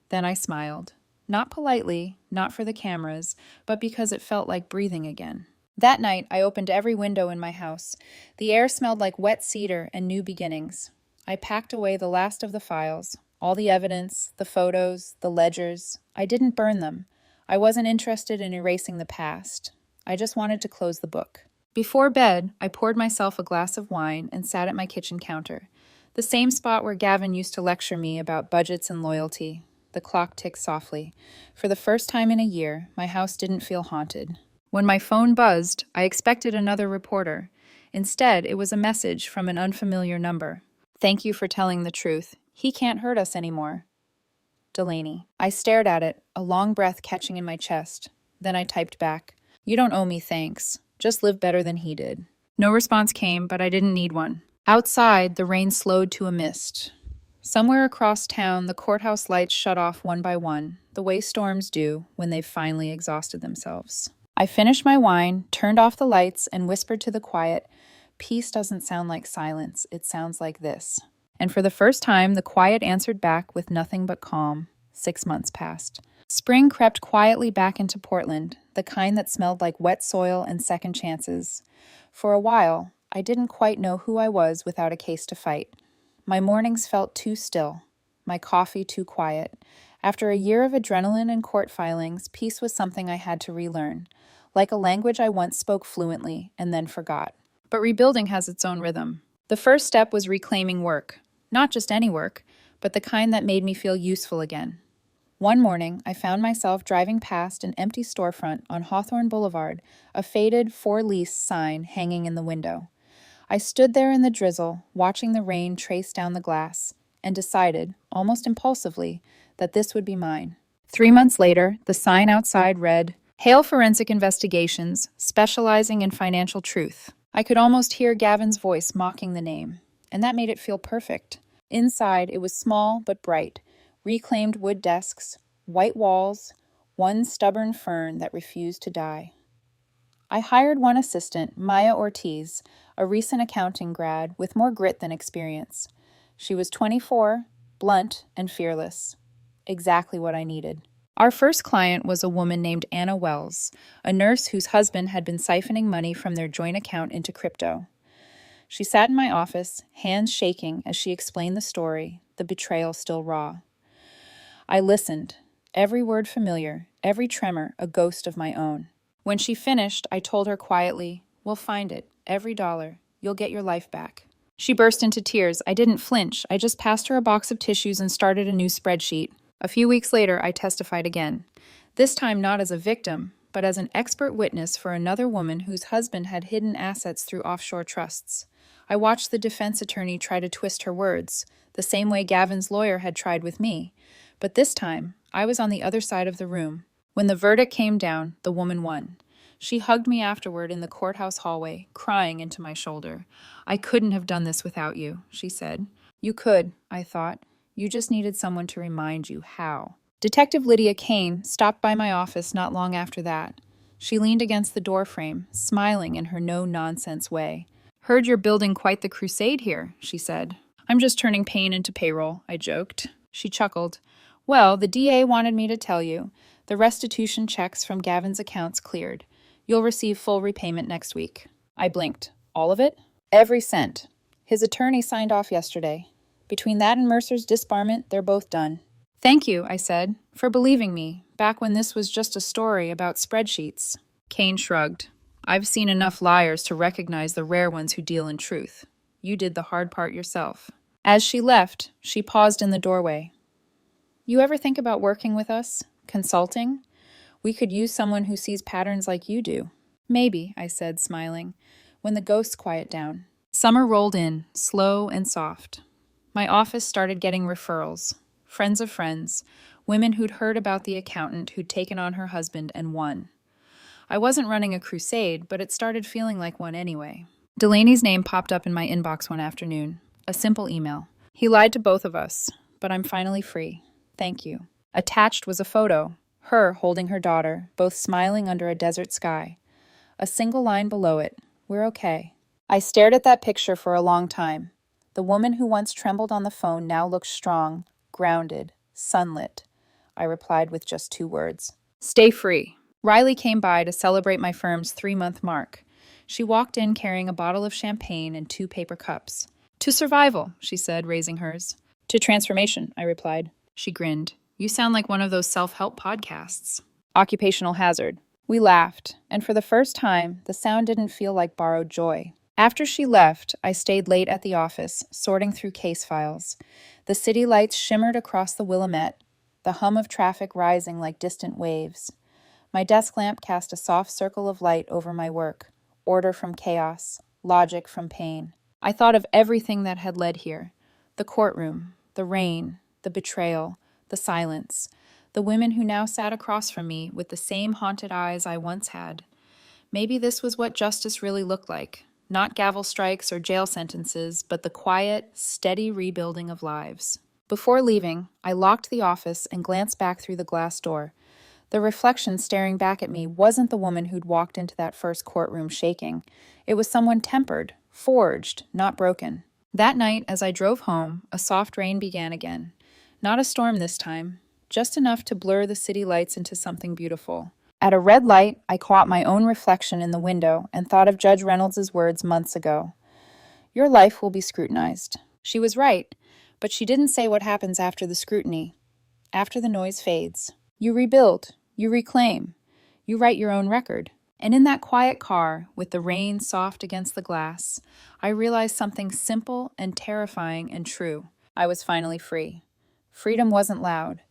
Then I smiled. Not politely, not for the cameras, but because it felt like breathing again. That night, I opened every window in my house. The air smelled like wet cedar and new beginnings. I packed away the last of the files, all the evidence, the photos, the ledgers. I didn't burn them. I wasn't interested in erasing the past. I just wanted to close the book. Before bed, I poured myself a glass of wine and sat at my kitchen counter, the same spot where Gavin used to lecture me about budgets and loyalty. The clock ticked softly. For the first time in a year, my house didn't feel haunted. When my phone buzzed, I expected another reporter. Instead, it was a message from an unfamiliar number. "Thank you for telling the truth. He can't hurt us anymore. Delaney." I stared at it, a long breath catching in my chest. Then I typed back, "You don't owe me thanks. Just live better than he did." No response came, but I didn't need one. Outside, the rain slowed to a mist. Somewhere across town, the courthouse lights shut off one by one, the way storms do when they've finally exhausted themselves. I finished my wine, turned off the lights, and whispered to the quiet, "Peace doesn't sound like silence, it sounds like this." And for the first time, the quiet answered back with nothing but calm. 6 months passed. Spring crept quietly back into Portland, the kind that smelled like wet soil and second chances. For a while, I didn't quite know who I was without a case to fight. My mornings felt too still, my coffee too quiet. After a year of adrenaline and court filings, peace was something I had to relearn, like a language I once spoke fluently and then forgot. But rebuilding has its own rhythm. The first step was reclaiming work. Not just any work, but the kind that made me feel useful again. One morning, I found myself driving past an empty storefront on Hawthorne Boulevard, a faded "for lease" sign hanging in the window. I stood there in the drizzle, watching the rain trace down the glass, and decided, almost impulsively, that this would be mine. 3 months later, the sign outside read, Hale Forensic Investigations, specializing in financial truth. I could almost hear Gavin's voice mocking the name, and that made it feel perfect. Inside, it was small but bright, reclaimed wood desks, white walls, one stubborn fern that refused to die. I hired one assistant, Maya Ortiz, a recent accounting grad with more grit than experience. She was 24, blunt, and fearless. Exactly what I needed. Our first client was a woman named Anna Wells, a nurse whose husband had been siphoning money from their joint account into crypto. She sat in my office, hands shaking as she explained the story, the betrayal still raw. I listened, every word familiar, every tremor a ghost of my own. When she finished, I told her quietly, We'll find it, every dollar. You'll get your life back. She burst into tears. I didn't flinch. I just passed her a box of tissues and started a new spreadsheet. A few weeks later, I testified again. This time not as a victim, but as an expert witness for another woman whose husband had hidden assets through offshore trusts. I watched the defense attorney try to twist her words, the same way Gavin's lawyer had tried with me. But this time, I was on the other side of the room. When the verdict came down, the woman won. She hugged me afterward in the courthouse hallway, crying into my shoulder. I couldn't have done this without you, she said. You could, I thought. You just needed someone to remind you how. Detective Lydia Kane stopped by my office not long after that. She leaned against the doorframe, smiling in her no-nonsense way. Heard you're building quite the crusade here, she said. I'm just turning pain into payroll, I joked. She chuckled. Well, the DA wanted me to tell you. The restitution checks from Gavin's accounts cleared. You'll receive full repayment next week. I blinked. All of it? Every cent. His attorney signed off yesterday. Between that and Mercer's disbarment, they're both done. Thank you, I said, for believing me, back when this was just a story about spreadsheets. Kane shrugged. I've seen enough liars to recognize the rare ones who deal in truth. You did the hard part yourself. As she left, she paused in the doorway. You ever think about working with us? Consulting? We could use someone who sees patterns like you do. Maybe, I said, smiling, when the ghosts quiet down. Summer rolled in, slow and soft. My office started getting referrals. Friends of friends, women who'd heard about the accountant who'd taken on her husband and won. I wasn't running a crusade, but it started feeling like one anyway. Delaney's name popped up in my inbox one afternoon. A simple email. He lied to both of us, but I'm finally free. Thank you. Attached was a photo, her holding her daughter, both smiling under a desert sky. A single line below it, we're okay. I stared at that picture for a long time. The woman who once trembled on the phone now looked strong, grounded, sunlit. I replied with just 2 words. Stay free. Riley came by to celebrate my firm's 3-month mark. She walked in carrying a bottle of champagne and 2 paper cups. To survival, she said, raising hers. To transformation, I replied. She grinned. You sound like one of those self-help podcasts. Occupational hazard. We laughed, and for the first time, the sound didn't feel like borrowed joy. After she left, I stayed late at the office, sorting through case files. The city lights shimmered across the Willamette, the hum of traffic rising like distant waves. My desk lamp cast a soft circle of light over my work, order from chaos, logic from pain. I thought of everything that had led here. The courtroom, the rain, the betrayal, the silence, the women who now sat across from me with the same haunted eyes I once had. Maybe this was what justice really looked like. Not gavel strikes or jail sentences, but the quiet, steady rebuilding of lives. Before leaving, I locked the office and glanced back through the glass door. The reflection staring back at me wasn't the woman who'd walked into that first courtroom shaking. It was someone tempered, forged, not broken. That night, as I drove home, a soft rain began again. Not a storm this time, just enough to blur the city lights into something beautiful. At a red light, I caught my own reflection in the window and thought of Judge Reynolds' words months ago. Your life will be scrutinized. She was right, but she didn't say what happens after the scrutiny, after the noise fades. You rebuild, you reclaim, you write your own record. And in that quiet car, with the rain soft against the glass, I realized something simple and terrifying and true. I was finally free. Freedom wasn't loud.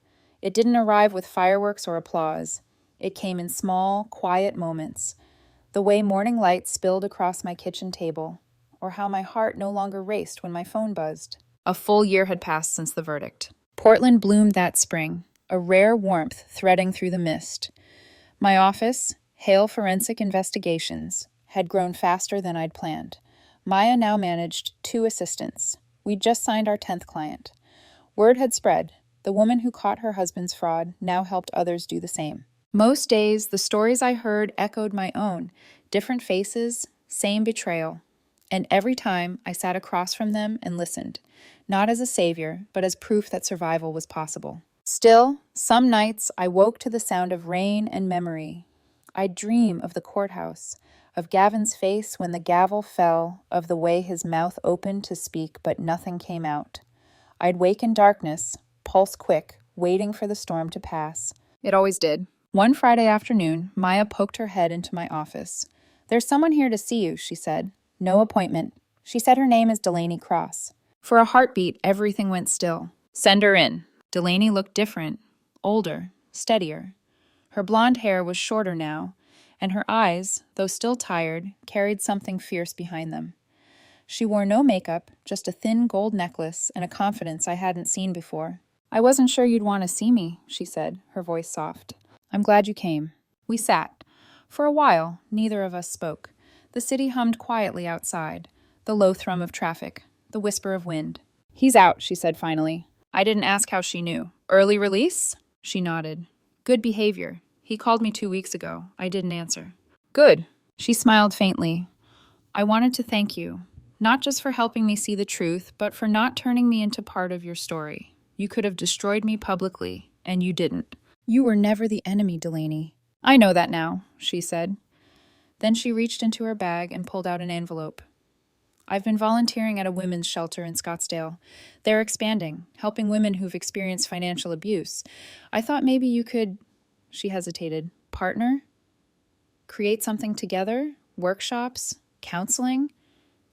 It didn't arrive with fireworks or applause. It came in small, quiet moments. The way morning light spilled across my kitchen table, or how my heart no longer raced when my phone buzzed. A full year had passed since the verdict. Portland bloomed that spring, a rare warmth threading through the mist. My office, Hale Forensic Investigations, had grown faster than I'd planned. Maya now managed 2 assistants. We'd just signed our 10th client. Word had spread. The woman who caught her husband's fraud now helped others do the same. Most days, the stories I heard echoed my own. Different faces, same betrayal. And every time, I sat across from them and listened, not as a savior, but as proof that survival was possible. Still, some nights I woke to the sound of rain and memory. I'd dream of the courthouse, of Gavin's face when the gavel fell, of the way his mouth opened to speak but nothing came out. I'd wake in darkness, pulse quick, waiting for the storm to pass. It always did. One Friday afternoon, Maya poked her head into my office. "There's someone here to see you," she said. "No appointment." She said her name is Delaney Cross. For a heartbeat, everything went still. "Send her in." Delaney looked different, older, steadier. Her blonde hair was shorter now, and her eyes, though still tired, carried something fierce behind them. She wore no makeup, just a thin gold necklace and a confidence I hadn't seen before. "I wasn't sure you'd want to see me," she said, her voice soft. "I'm glad you came." We sat. For a while, neither of us spoke. The city hummed quietly outside, the low thrum of traffic, the whisper of wind. "He's out," she said finally. I didn't ask how she knew. "Early release?" She nodded. "Good behavior. He called me 2 weeks ago. I didn't answer." "Good." She smiled faintly. "I wanted to thank you, not just for helping me see the truth, but for not turning me into part of your story. You could have destroyed me publicly, and you didn't. You were never the enemy, Delaney." "I know that now," she said. Then she reached into her bag and pulled out an envelope. "I've been volunteering at a women's shelter in Scottsdale. They're expanding, helping women who've experienced financial abuse. I thought maybe you could," she hesitated, "partner? Create something together? Workshops? Counseling?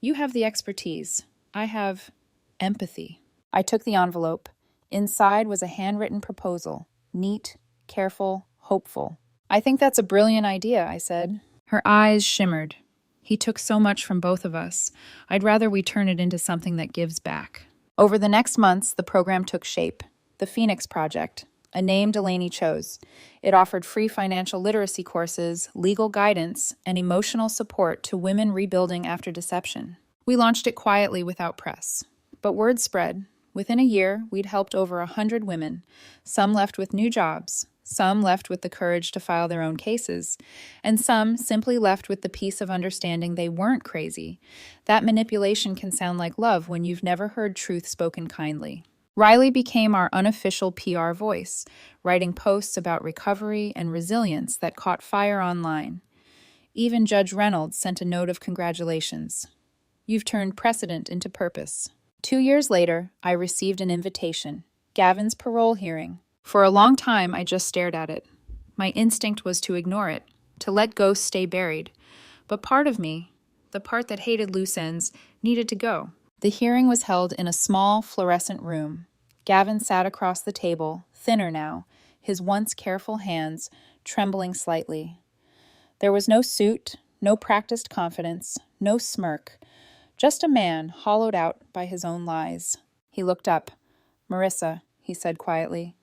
You have the expertise. I have empathy." I took the envelope. Inside was a handwritten proposal, neat, careful, hopeful. "I think that's a brilliant idea," I said. Her eyes shimmered. "He took so much from both of us. I'd rather we turn it into something that gives back." Over the next months, the program took shape. The Phoenix Project, a name Delaney chose. It offered free financial literacy courses, legal guidance, and emotional support to women rebuilding after deception. We launched it quietly without press. But word spread. Within a year, we'd helped over 100 women, some left with new jobs, some left with the courage to file their own cases, and some simply left with the peace of understanding they weren't crazy. That manipulation can sound like love when you've never heard truth spoken kindly. Riley became our unofficial PR voice, writing posts about recovery and resilience that caught fire online. Even Judge Reynolds sent a note of congratulations. "You've turned precedent into purpose." 2 years later, I received an invitation, Gavin's parole hearing. For a long time, I just stared at it. My instinct was to ignore it, to let ghosts stay buried. But part of me, the part that hated loose ends, needed to go. The hearing was held in a small, fluorescent room. Gavin sat across the table, thinner now, his once careful hands trembling slightly. There was no suit, no practiced confidence, no smirk, just a man hollowed out by his own lies. He looked up. "Marissa," he said quietly,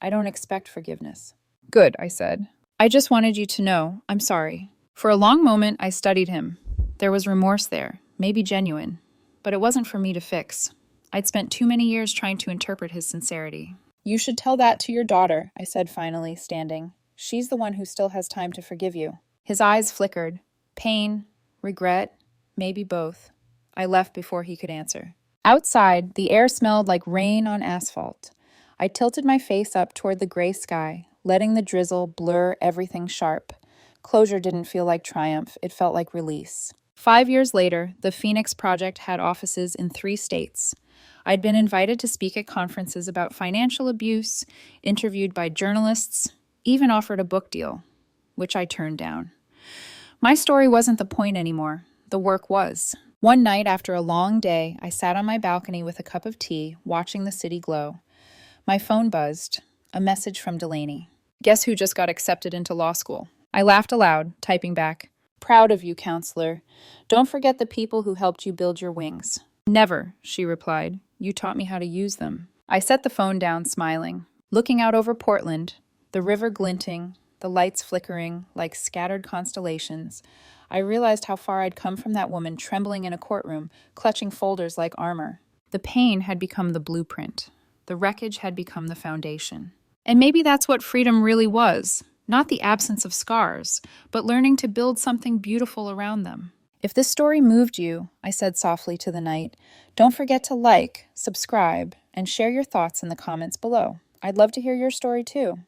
"I don't expect forgiveness." "Good," I said. "I just wanted you to know, I'm sorry." For a long moment, I studied him. There was remorse there, maybe genuine, but it wasn't for me to fix. I'd spent too many years trying to interpret his sincerity. "You should tell that to your daughter," I said finally, standing. "She's the one who still has time to forgive you." His eyes flickered. Pain, regret, maybe both. I left before he could answer. Outside, the air smelled like rain on asphalt. I tilted my face up toward the gray sky, letting the drizzle blur everything sharp. Closure didn't feel like triumph, it felt like release. 5 years later, the Phoenix Project had offices in 3 states. I'd been invited to speak at conferences about financial abuse, interviewed by journalists, even offered a book deal, which I turned down. My story wasn't the point anymore. The work was. One night after a long day, I sat on my balcony with a cup of tea, watching the city glow. My phone buzzed. A message from Delaney. "Guess who just got accepted into law school?" I laughed aloud, typing back, "Proud of you, counselor. Don't forget the people who helped you build your wings." Never, she replied. You taught me how to use them. I set the phone down, smiling. Looking out over Portland, the river glinting, the lights flickering like scattered constellations, I realized how far I'd come from that woman trembling in a courtroom, clutching folders like armor. The pain had become the blueprint. The wreckage had become the foundation. And maybe that's what freedom really was. Not the absence of scars, but learning to build something beautiful around them. If this story moved you, I said softly to the night, don't forget to like, subscribe, and share your thoughts in the comments below. I'd love to hear your story too.